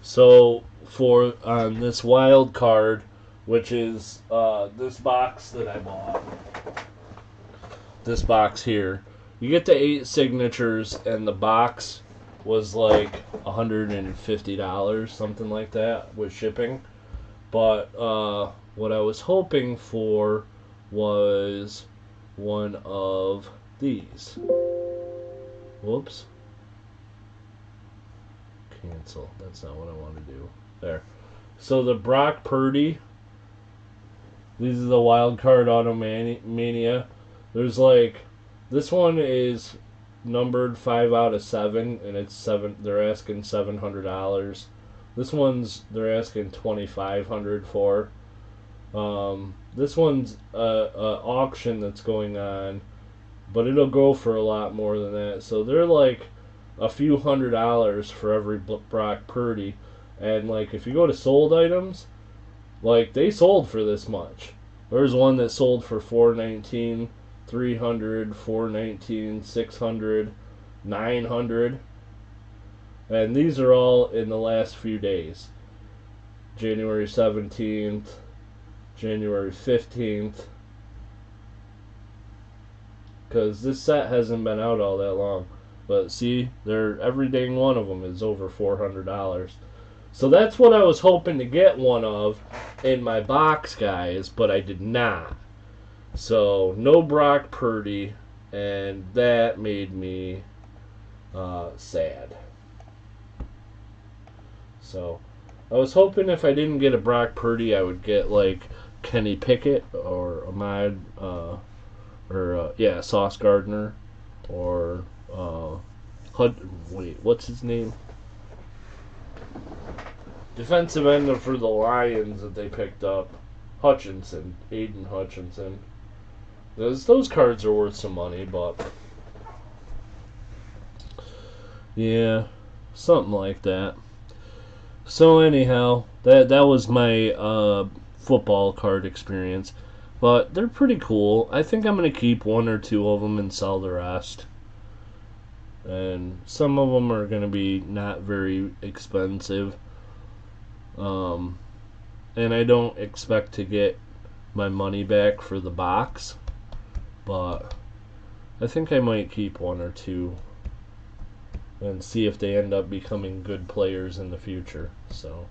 So for on this wild card, which is this box that I bought, this box here, you get the 8 signatures, and the box was like $150, something like that, with shipping. But what I was hoping for was one of these. Whoops. Cancel. That's not what I want to do. There. So the Brock Purdy. These are the wild card Automania. There's like, this one is numbered 5 out of 7, and it's 7. They're asking $700. This one's they're asking $2,500 for. This one's a auction that's going on, but it'll go for a lot more than that. So they're like a few $100s for every Brock Purdy, and like if you go to sold items, like they sold for this much. There's one that sold for $419, $300, $419, $600, $900, and these are all in the last few days. January 17th, January 15th, because this set hasn't been out all that long. But see, every dang one of them is over $400. So that's what I was hoping to get one of in my box, guys, but I did not. So no Brock Purdy, and that made me sad. So I was hoping if I didn't get a Brock Purdy, I would get like Kenny Pickett or Ahmad, Sauce Gardner, or what's his name? Defensive end for the Lions that they picked up, Hutchinson, Aiden Hutchinson. Those cards are worth some money, but yeah, something like that. So anyhow, that was my football card experience, but they're pretty cool. I think I'm gonna keep 1 or 2 of them and sell the rest. And some of them are gonna be not very expensive. And I don't expect to get my money back for the box, but I think I might keep 1 or 2 and see if they end up becoming good players in the future. So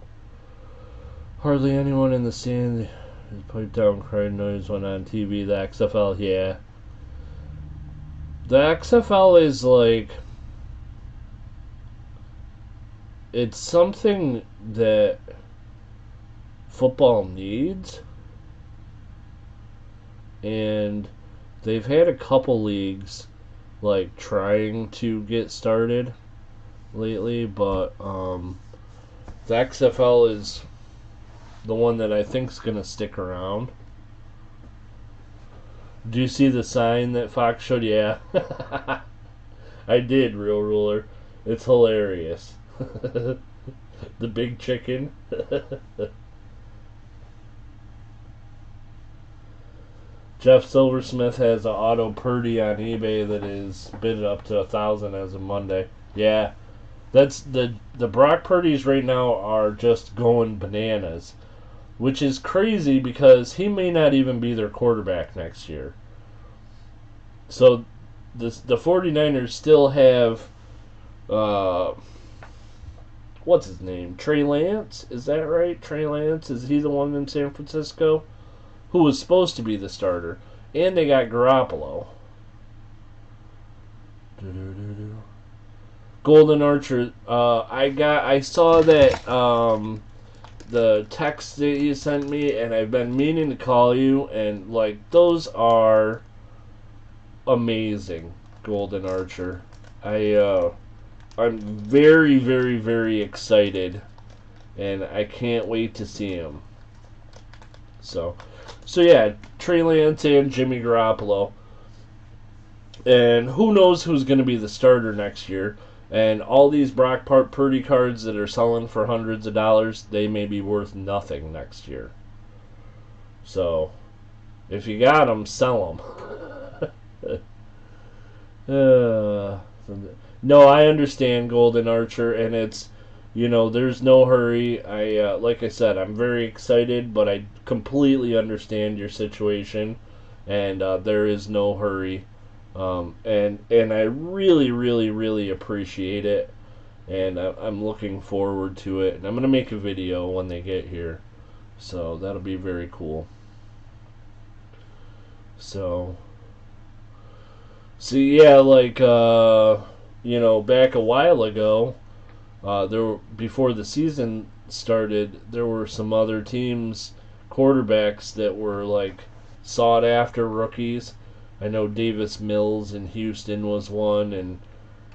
hardly anyone in the stand. His pipe down crying noise went on TV. The XFL, yeah. The XFL is like, it's something that football needs, and they've had a couple leagues like trying to get started lately, but the XFL is the one that I think is going to stick around. Do you see the sign that Fox showed? Yeah. I did, Real Ruler. It's hilarious. The big chicken. Jeff Silversmith has an auto Purdy on eBay that is bid up to $1,000 as of Monday. Yeah, that's the Brock Purdy's right now are just going bananas, which is crazy because he may not even be their quarterback next year. So the 49ers still have what's his name? Trey Lance? Is that right? Trey Lance? Is he the one in San Francisco? Who was supposed to be the starter. And they got Garoppolo. Golden Archer. I saw that the text that you sent me, and I've been meaning to call you, and like those are amazing. Golden Archer. I'm very, very, very excited, and I can't wait to see him. So yeah, Trey Lance and Jimmy Garoppolo. And who knows who's going to be the starter next year. And all these Brock Purdy cards that are selling for hundreds of dollars, they may be worth nothing next year. So, if you got them, sell them. No, I understand Golden Archer, and it's, there's no hurry. Like I said, I'm very excited, but I completely understand your situation, and there is no hurry. And I really, really, really appreciate it, and I'm looking forward to it. And I'm gonna make a video when they get here, so that'll be very cool. So yeah, like back a while ago, before the season started, there were some other teams quarterbacks that were like sought after rookies. I know Davis Mills in Houston was one,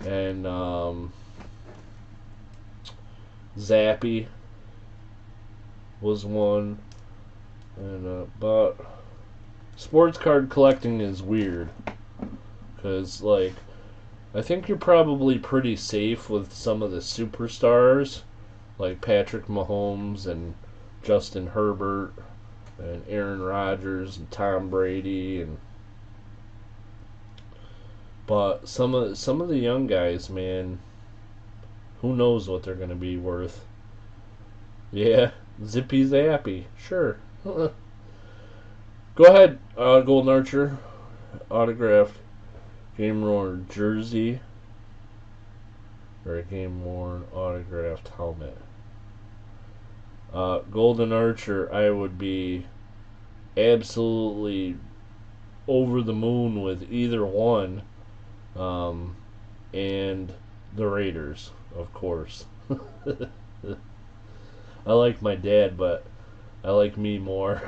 and Zappy was one, but sports card collecting is weird because I think you're probably pretty safe with some of the superstars like Patrick Mahomes and Justin Herbert and Aaron Rodgers and Tom Brady, but some of the young guys, man, who knows what they're going to be worth. Yeah, Zippy Zappy, sure. Go ahead, Golden Archer, autographed game worn jersey or a game worn autographed helmet. Golden Archer, I would be absolutely over the moon with either one, and the Raiders, of course. I like my dad, but I like me more.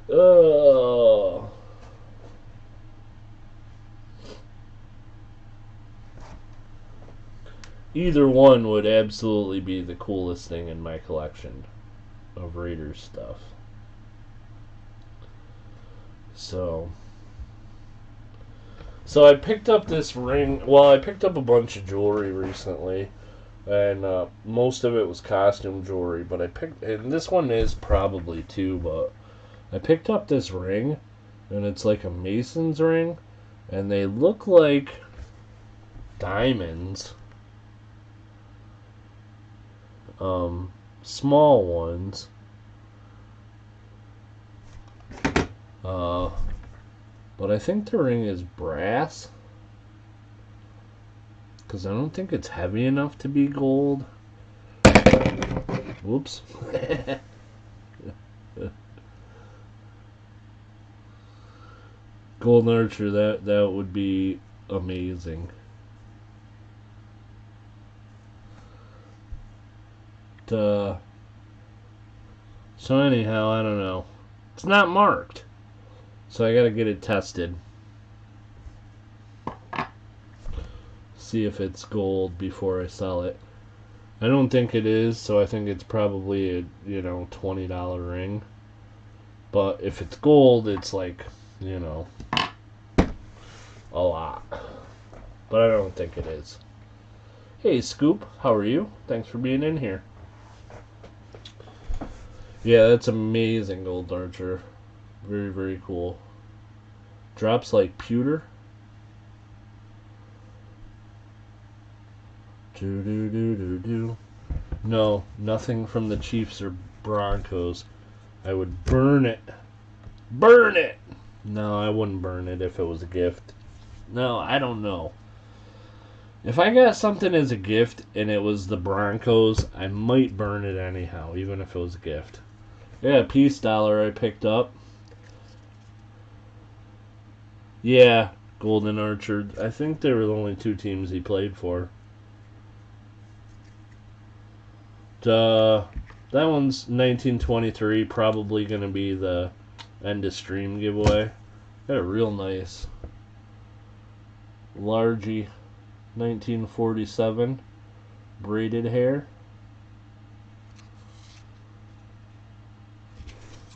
Oh. Either one would absolutely be the coolest thing in my collection of Raiders stuff. So I picked up this ring. Well, I picked up a bunch of jewelry recently, and most of it was costume jewelry. But and this one is probably too. But I picked up this ring, and it's like a Mason's ring, and they look like diamonds. Small ones. But I think the ring is brass, because I don't think it's heavy enough to be gold. Whoops. Golden Archer, that would be amazing. So anyhow, I don't know. It's not marked, so I gotta get it tested. See if it's gold before I sell it. I don't think it is, so I think it's probably a $20 ring. But if it's gold, it's like a lot. But I don't think it is. Hey Scoop, how are you? Thanks for being in here. Yeah, that's amazing, Gold Archer. Very, very cool. Drops like pewter. Do. No, nothing from the Chiefs or Broncos. I would burn it. Burn it! No, I wouldn't burn it if it was a gift. No, I don't know. If I got something as a gift and it was the Broncos, I might burn it anyhow, even if it was a gift. Yeah, Peace Dollar I picked up. Yeah, Golden Archer. I think they were the only two teams he played for. That one's 1923, probably going to be the end of stream giveaway. Got a real nice Largy 1947 braided hair.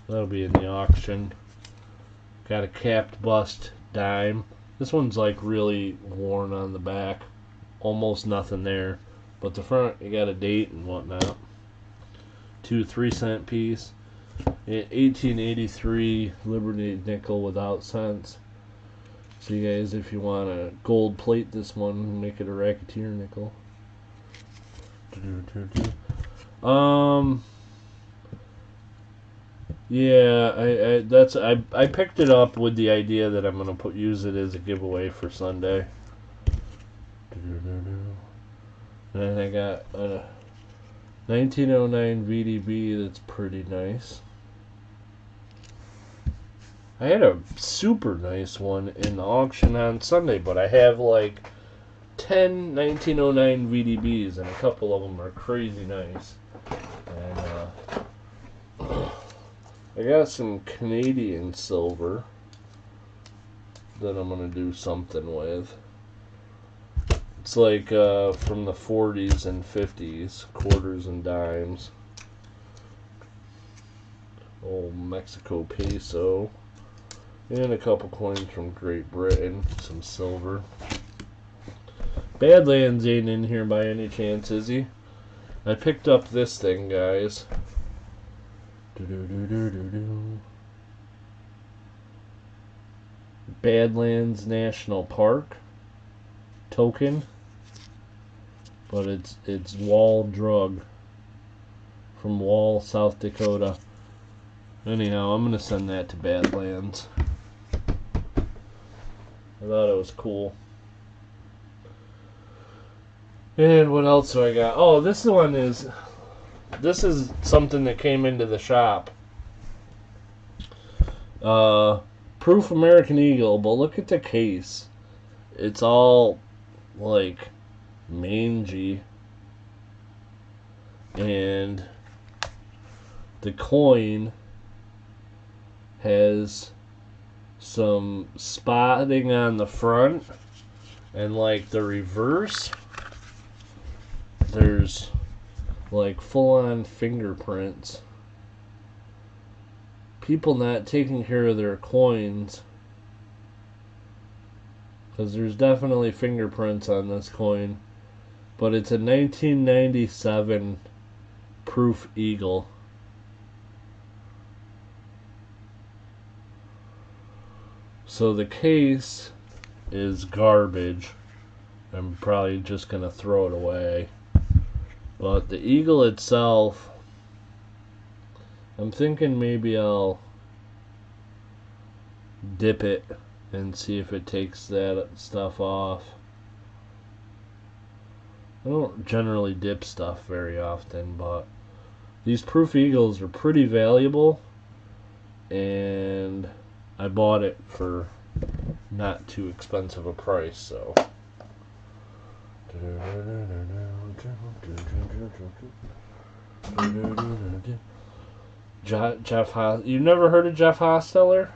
That'll be in the auction. Got a capped bust dime This one's like really worn on the back, almost nothing there, but the front you got a date and whatnot. 2 3-cent piece, 1883 Liberty nickel without cents. So you guys, if you want to gold plate this one, make it a racketeer nickel. Yeah, I picked it up with the idea that I'm gonna use it as a giveaway for Sunday. And then I got a 1909 VDB that's pretty nice. I had a super nice one in the auction on Sunday, but I have like 10 1909 VDBs, and a couple of them are crazy nice. And I got some Canadian silver that I'm going to do something with. It's like from the 40s and 50s, quarters and dimes. Old Mexico peso. And a couple coins from Great Britain, some silver. Badlands ain't in here by any chance, is he? I picked up this thing, guys. Badlands National Park token, but it's Wall Drug from Wall, South Dakota. Anyhow, I'm gonna send that to Badlands. I thought it was cool. And what else do I got? Oh, this is something that came into the shop. Proof American Eagle, but look at the case. It's all like mangy, and the coin has some spotting on the front, and like the reverse, there's like full-on fingerprints. People not taking care of their coins, because there's definitely fingerprints on this coin, but it's a 1997 proof eagle. So the case is garbage. I'm probably just gonna throw it away. But the eagle itself, I'm thinking maybe I'll dip it and see if it takes that stuff off. I don't generally dip stuff very often, but these proof eagles are pretty valuable, and I bought it for not too expensive a price, so. Jeff you never heard of Jeff Hosteller?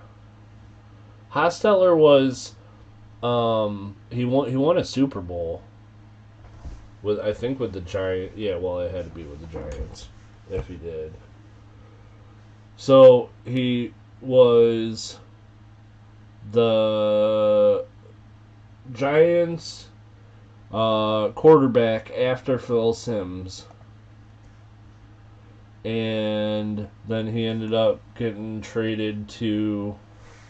Hosteller was he won a Super Bowl with, I think, with the Giants. Yeah, well, it had to be with the Giants if he did. So he was the Giants quarterback after Phil Simms, and then he ended up getting traded to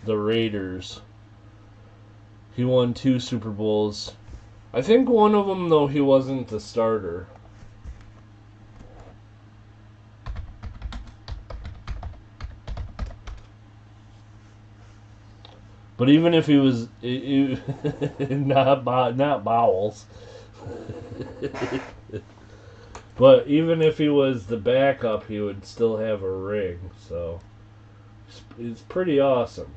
the Raiders. He won 2 Super Bowls. I think one of them, though, he wasn't the starter. But even if he was not Bowles, but even if he was the backup, he would still have a ring. So it's pretty awesome.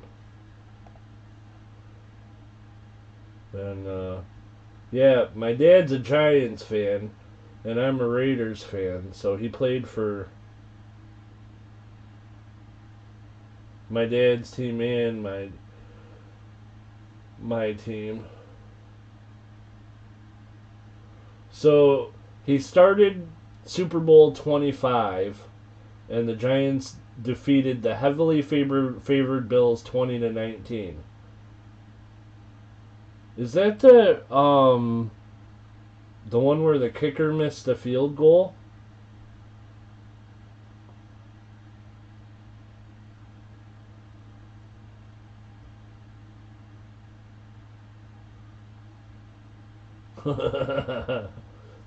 And yeah, my dad's a Giants fan, and I'm a Raiders fan. So he played for my dad's team and my team. So he started Super Bowl 25, and the Giants defeated the heavily favored Bills 20-19. Is that the one where the kicker missed a field goal?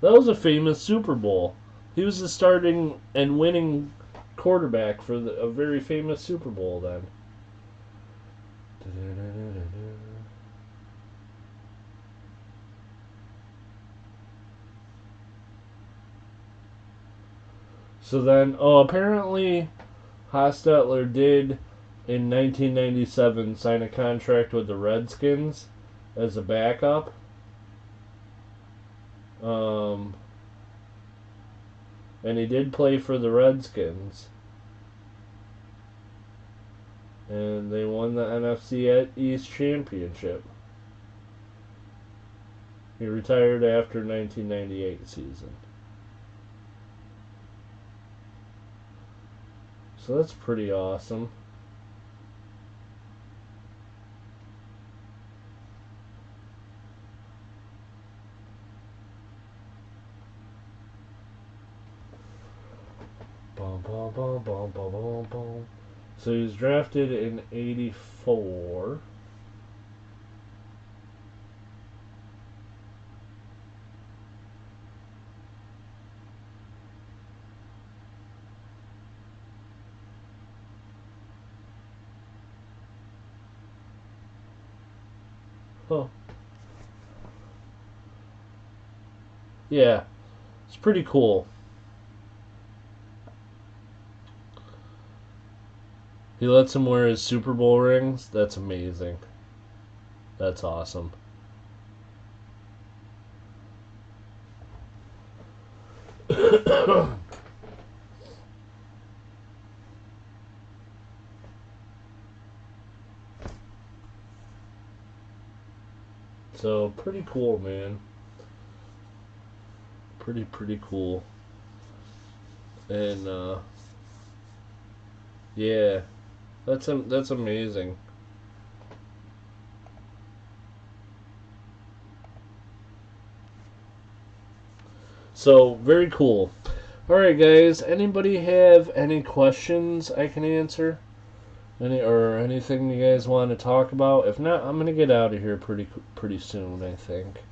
That was a famous Super Bowl. He was the starting and winning quarterback for a very famous Super Bowl then. So then, apparently Hostetler did in 1997 sign a contract with the Redskins as a backup. Um, and he did play for the Redskins. And they won the NFC East Championship. He retired after 1998 season. So that's pretty awesome. Bum, bum, bum, bum, bum, bum, bum. So he was drafted in 84. Oh. Yeah, it's pretty cool. He lets him wear his Super Bowl rings. That's amazing. That's awesome. So, pretty cool, man. Pretty cool. And, yeah, that's amazing. So, very cool. Alright, guys, anybody have any questions I can answer? Anything you guys want to talk about? If not, I'm gonna get out of here pretty soon, I think.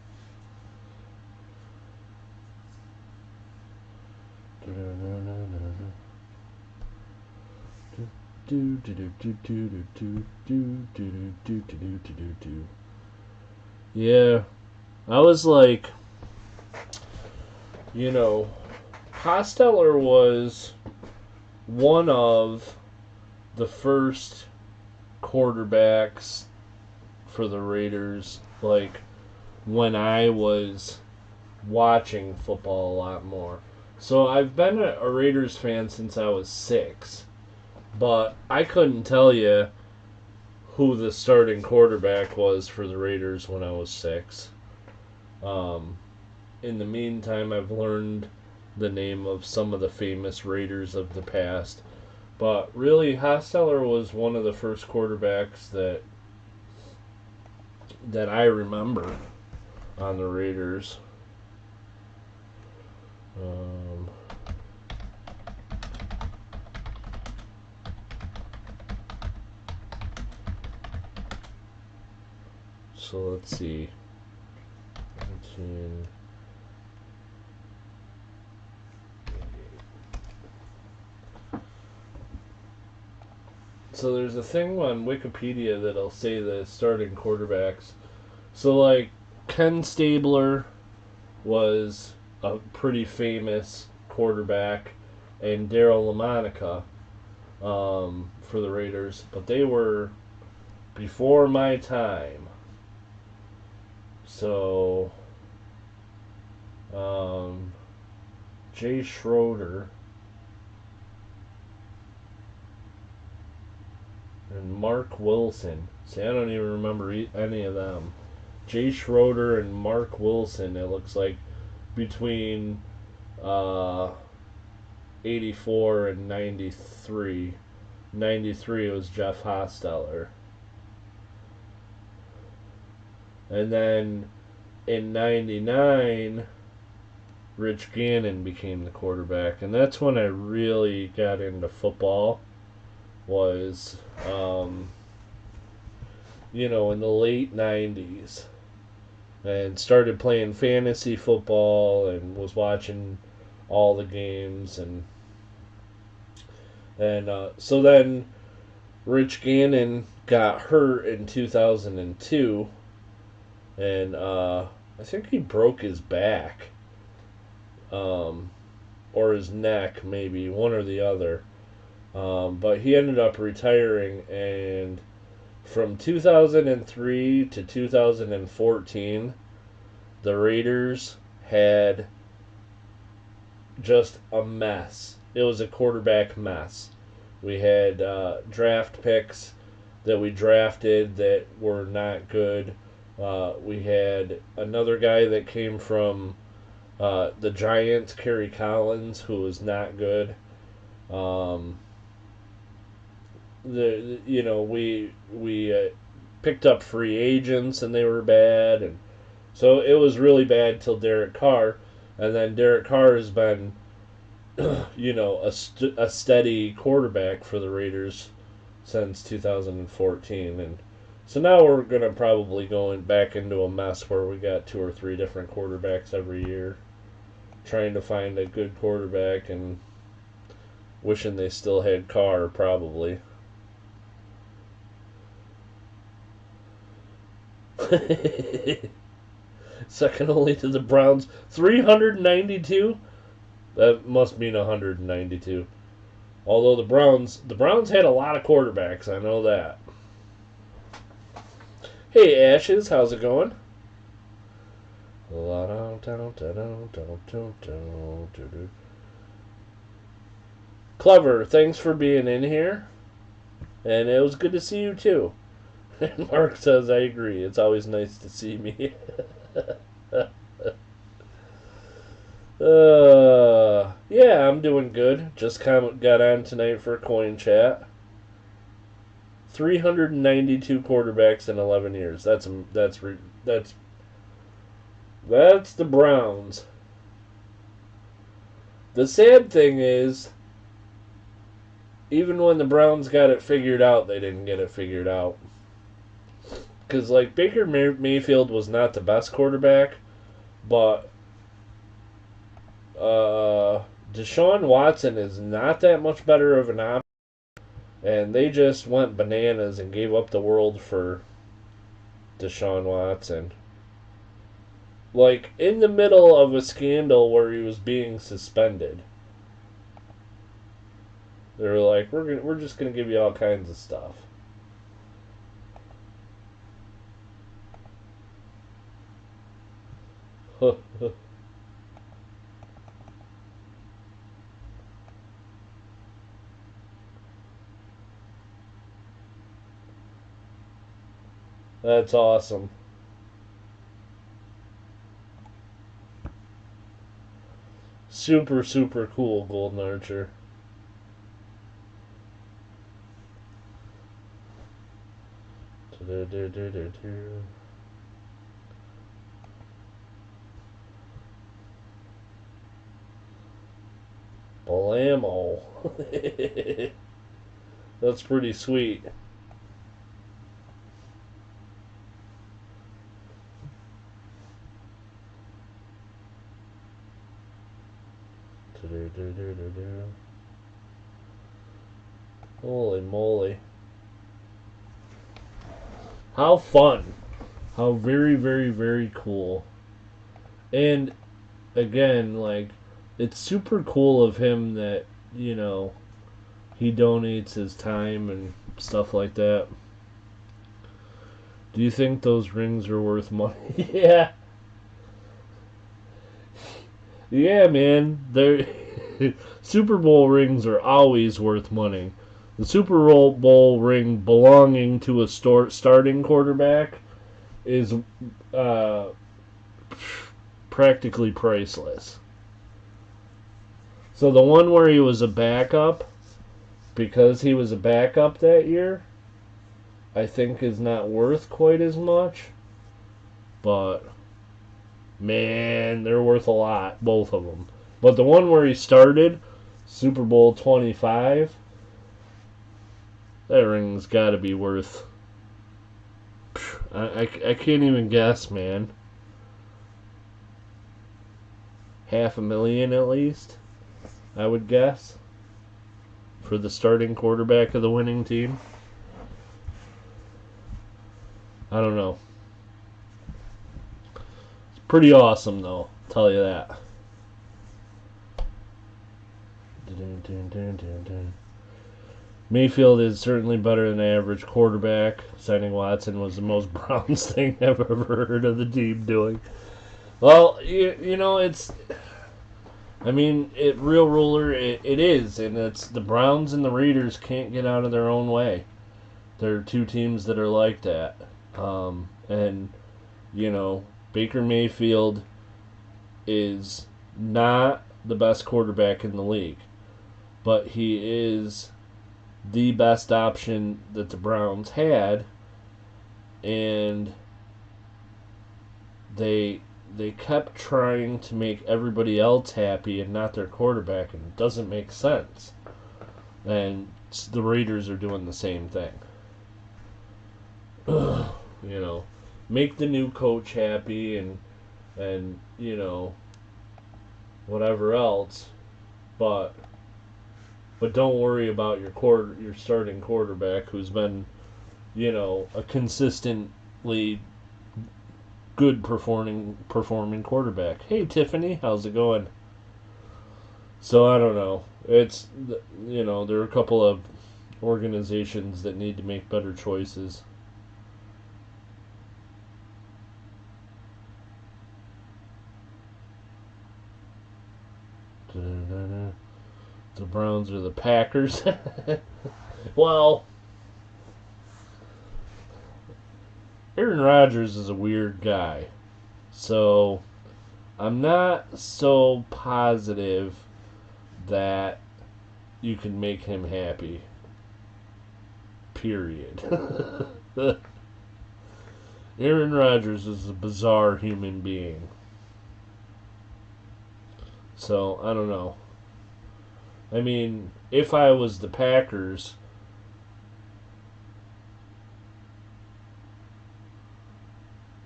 Yeah, I was like, you know, Hosteller was one of the first quarterbacks for the Raiders, like, when I was watching football a lot more. So I've been a Raiders fan since I was 6, but I couldn't tell you who the starting quarterback was for the Raiders when I was 6. Um, in the meantime, I've learned the name of some of the famous Raiders of the past. But really, Hostetler was one of the first quarterbacks that I remember on the Raiders. Um, so let's see. 19. So there's a thing on Wikipedia that'll say the starting quarterbacks. So like Ken Stabler was a pretty famous quarterback, and Daryl LaMonica for the Raiders, but they were before my time. So um, Jay Schroeder and Mark Wilson. See, I don't even remember any of them. Jay Schroeder and Mark Wilson, it looks like, between uh, 84 and 93. 93 was Jeff Hosteller. And then in '99, Rich Gannon became the quarterback, and that's when I really got into football. Was in the late '90s, and started playing fantasy football and was watching all the games and so then Rich Gannon got hurt in 2002, and I think he broke his back, um, or his neck, maybe one or the other. But he ended up retiring, and from 2003 to 2014, the Raiders had just a mess. It was a quarterback mess. We had draft picks that we drafted that were not good. We had another guy that came from the Giants, Kerry Collins, who was not good. Um, we picked up free agents and they were bad, and so it was really bad till Derek Carr, and then Derek Carr has been a steady quarterback for the Raiders since 2014, and so now we're gonna probably go back into a mess where we got two or three different quarterbacks every year, trying to find a good quarterback and wishing they still had Carr probably. Second only to the Browns. 392? That must mean 192. Although the Browns had a lot of quarterbacks, I know that. Hey Ashes, how's it going? Clever, thanks for being in here. And it was good to see you too. And Mark says, I agree. It's always nice to see me. Yeah, I'm doing good. Just got on tonight for a coin chat. 392 quarterbacks in 11 years. That's the Browns. The sad thing is, even when the Browns got it figured out, they didn't get it figured out. Because like Baker Mayfield was not the best quarterback, but Deshaun Watson is not that much better of an option, and they just went bananas and gave up the world for Deshaun Watson. Like in the middle of a scandal where he was being suspended, they were like, "We're just gonna give you all kinds of stuff." That's awesome. Super, super cool, Golden Archer. Blammo. That's pretty sweet. Holy moly. How fun. How very, very, very cool. And again, like, it's super cool of him that, he donates his time and stuff like that. Do you think those rings are worth money? Yeah. Yeah, man. They're Super Bowl rings are always worth money. The Super Bowl ring belonging to a starting quarterback is uh, practically priceless. So the one where he was a backup, because he was a backup that year, I think is not worth quite as much. but man, they're worth a lot, both of them. But the one where he started, Super Bowl 25, that ring's got to be worth. I can't even guess, man. $500,000 at least, I would guess, for the starting quarterback of the winning team. I don't know. It's pretty awesome, though, I'll tell you that. Mayfield is certainly better than average quarterback. Signing Watson was the most Browns thing I've ever heard of the team doing. Well, you know, it's... I mean, real ruler, it is, and it's the Browns and the Raiders can't get out of their own way. There are two teams that are like that. And, you know, Baker Mayfield is not the best quarterback in the league, but he is the best option that the Browns had, and they kept trying to make everybody else happy and not their quarterback, and it doesn't make sense. And the Raiders are doing the same thing. You know, make the new coach happy and you know, whatever else, but don't worry about your starting quarterback, who's been, you know, a consistently good performing quarterback. Hey Tiffany, how's it going? So I don't know. It's, you know, there are a couple of organizations that need to make better choices. The Browns or the Packers? Well, Aaron Rodgers is a weird guy, so I'm not so positive that you can make him happy. Period. Aaron Rodgers is a bizarre human being. So, I don't know. I mean, if I was the Packers,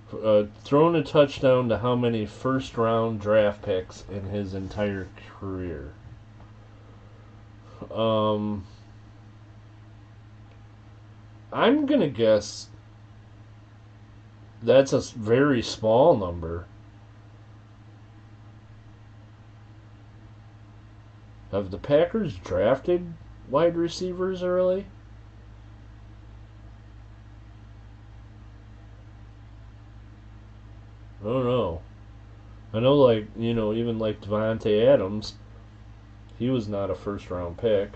thrown a touchdown to how many first-round draft picks in his entire career? I'm going to guess that's a very small number. Have the Packers drafted wide receivers early? I don't know. I know, like, you know, even like Devontae Adams, he was not a first round pick.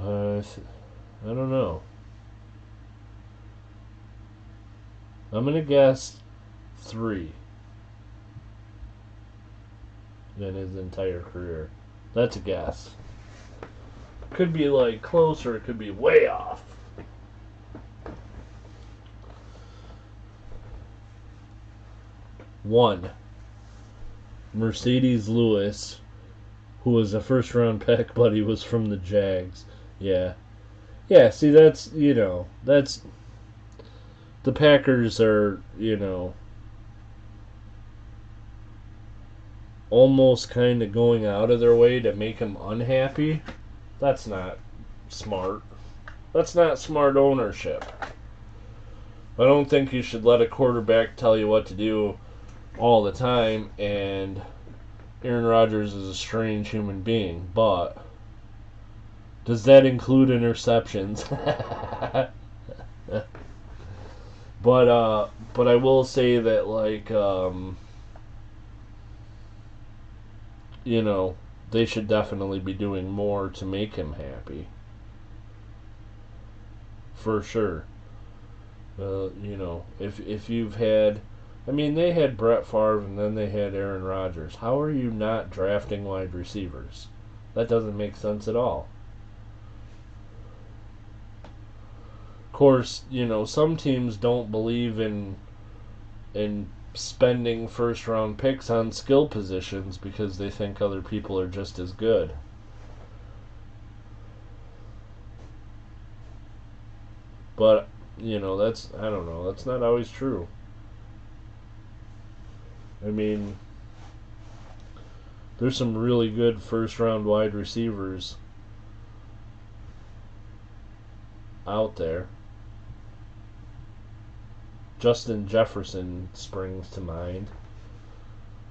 I don't know. I'm going to guess 3 in his entire career. That's a guess. Could be like close or it could be way off. One, Mercedes Lewis, who was a first round pick, but he was from the Jags. Yeah. Yeah, see, that's, you know, that's... The Packers are, you know, almost kind of going out of their way to make him unhappy. That's not smart. That's not smart ownership. I don't think you should let a quarterback tell you what to do all the time, and Aaron Rodgers is a strange human being, but does that include interceptions? But I will say that, like, you know, they should definitely be doing more to make him happy. For sure. You know, if you've had, I mean, they had Brett Favre and then they had Aaron Rodgers. How are you not drafting wide receivers? That doesn't make sense at all. course, you know, some teams don't believe in spending first round picks on skill positions because they think other people are just as good. But, you know, I don't know, that's not always true. I mean, there's some really good first round wide receivers out there. Justin Jefferson springs to mind.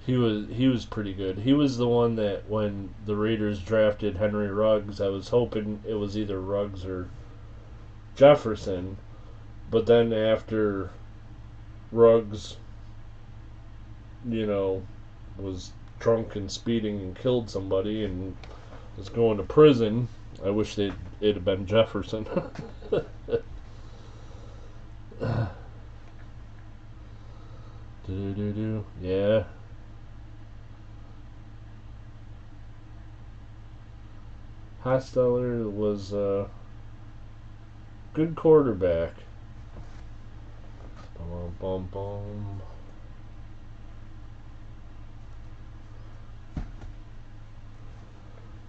He was pretty good. He was the one that when the Raiders drafted Henry Ruggs, I was hoping it was either Ruggs or Jefferson. But then after Ruggs, you know, was drunk and speeding and killed somebody and was going to prison, I wish it had been Jefferson. Yeah. Hostetler was a good quarterback. Bum, bum, bum.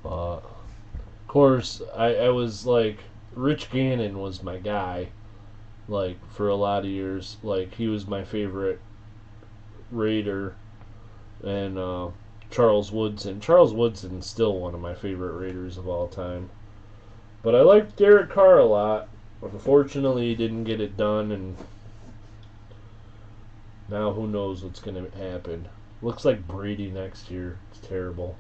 Of course, I was like, Rich Gannon was my guy, like, for a lot of years. Like, he was my favorite Raider, and Charles Woodson. Charles Woodson's still one of my favorite Raiders of all time. But I liked Derek Carr a lot. Unfortunately, he didn't get it done, and now who knows what's going to happen. Looks like Brady next year. It's terrible.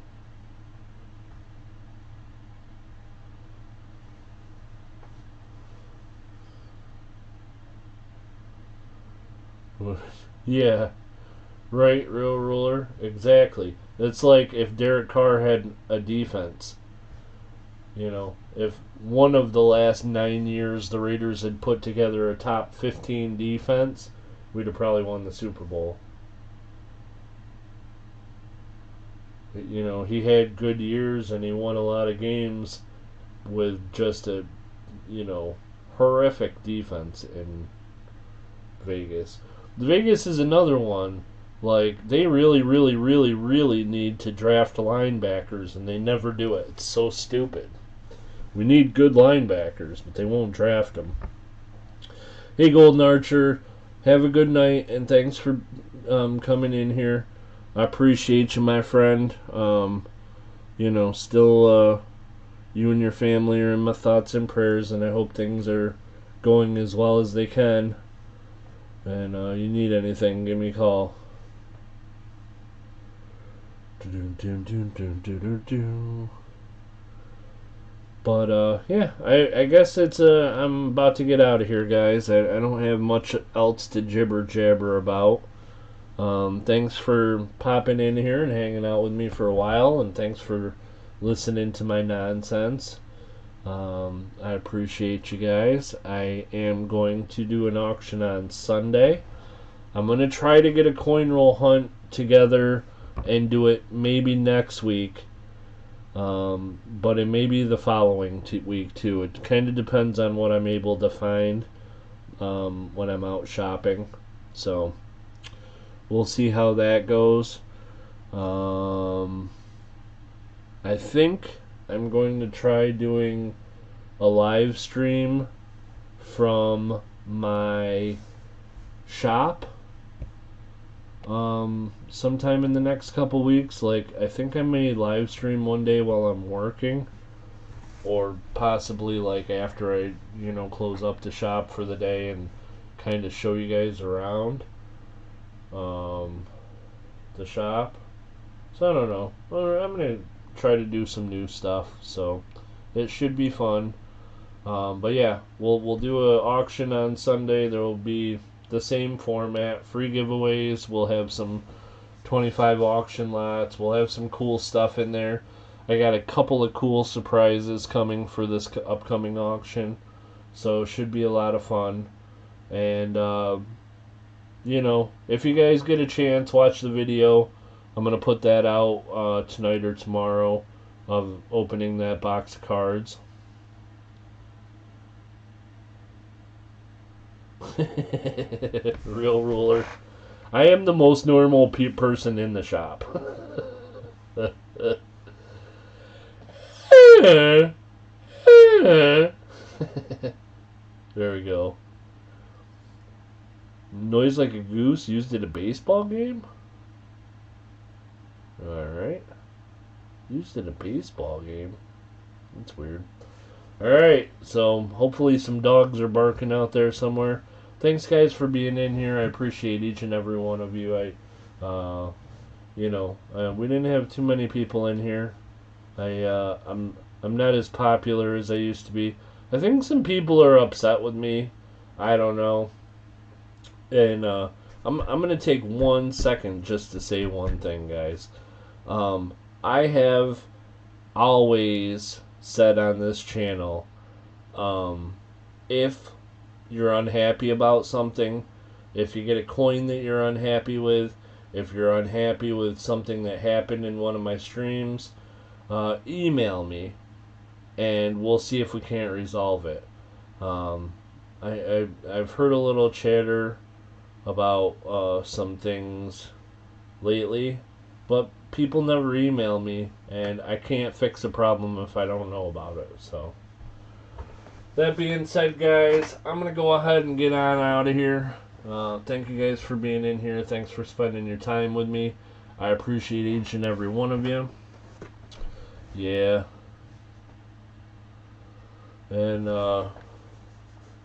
Yeah, right, real ruler. Exactly. It's like if Derek Carr had a defense. You know, if one of the last 9 years the Raiders had put together a top 15 defense, we'd have probably won the Super Bowl. You know, he had good years and he won a lot of games with just a, you know, horrific defense in Vegas. Vegas is another one. Like, they really, really, really, really need to draft linebackers, and they never do it. It's so stupid. We need good linebackers, but they won't draft them. Hey, Golden Archer, have a good night, and thanks for coming in here. I appreciate you, my friend. You know, still, you and your family are in my thoughts and prayers, and I hope things are going as well as they can. And you need anything, give me a call. But yeah, I guess it's I'm about to get out of here, guys. I don't have much else to jibber jabber about. Thanks for popping in here and hanging out with me for a while, and thanks for listening to my nonsense. I appreciate you guys. I am going to do an auction on Sunday. I'm going to try to get a coin roll hunt together and do it maybe next week. But it may be the following week too. It kind of depends on what I'm able to find when I'm out shopping. So we'll see how that goes. I think I'm going to try doing a live stream from my shop sometime in the next couple weeks. Like, I think I may live stream one day while I'm working, or possibly like after I, you know, close up the shop for the day and kind of show you guys around the shop. So I don't know. I'm gonna try to do some new stuff, so it should be fun. But yeah, we'll do an auction on Sunday. There will be the same format, free giveaways. We'll have some 25 auction lots. We'll have some cool stuff in there. I got a couple of cool surprises coming for this upcoming auction, so it should be a lot of fun. And you know, if you guys get a chance, watch the video. I'm gonna put that out tonight or tomorrow of opening that box of cards. Real ruler. I am the most normal person in the shop. There we go. Noise like a goose used at a baseball game? Alright. Used at a baseball game. That's weird. Alright, so hopefully some dogs are barking out there somewhere. Thanks guys for being in here. I appreciate each and every one of you. We didn't have too many people in here. I'm not as popular as I used to be. I think some people are upset with me. I don't know. And I'm gonna take 1 second just to say one thing, guys. I have always said on this channel, if you're unhappy about something, if you get a coin that you're unhappy with, if you're unhappy with something that happened in one of my streams, email me and we'll see if we can't resolve it. I've heard a little chatter about some things lately, but people never email me, and I can't fix a problem if I don't know about it. So, that being said, guys, I'm going to go ahead and get on out of here. Thank you guys for being in here. Thanks for spending your time with me. I appreciate each and every one of you. Yeah. And,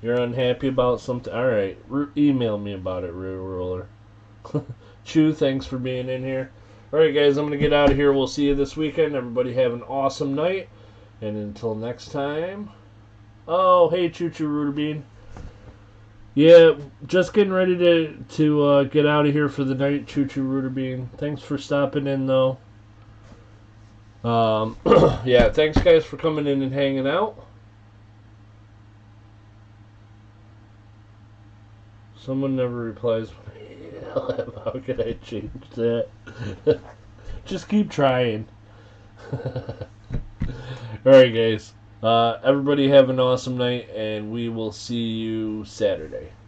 you're unhappy about something? Alright, email me about it, Real Ruler. Chew, thanks for being in here. Alright, guys, I'm going to get out of here. We'll see you this weekend. Everybody have an awesome night. And until next time. Oh, hey, Choo Choo Rooter Bean. Yeah, just getting ready to get out of here for the night, Choo Choo Rooter Bean. Thanks for stopping in, though. Yeah, thanks, guys, for coming in and hanging out. Someone never replies. How could I change that? Just keep trying. Alright, guys. Everybody have an awesome night, and we will see you Saturday.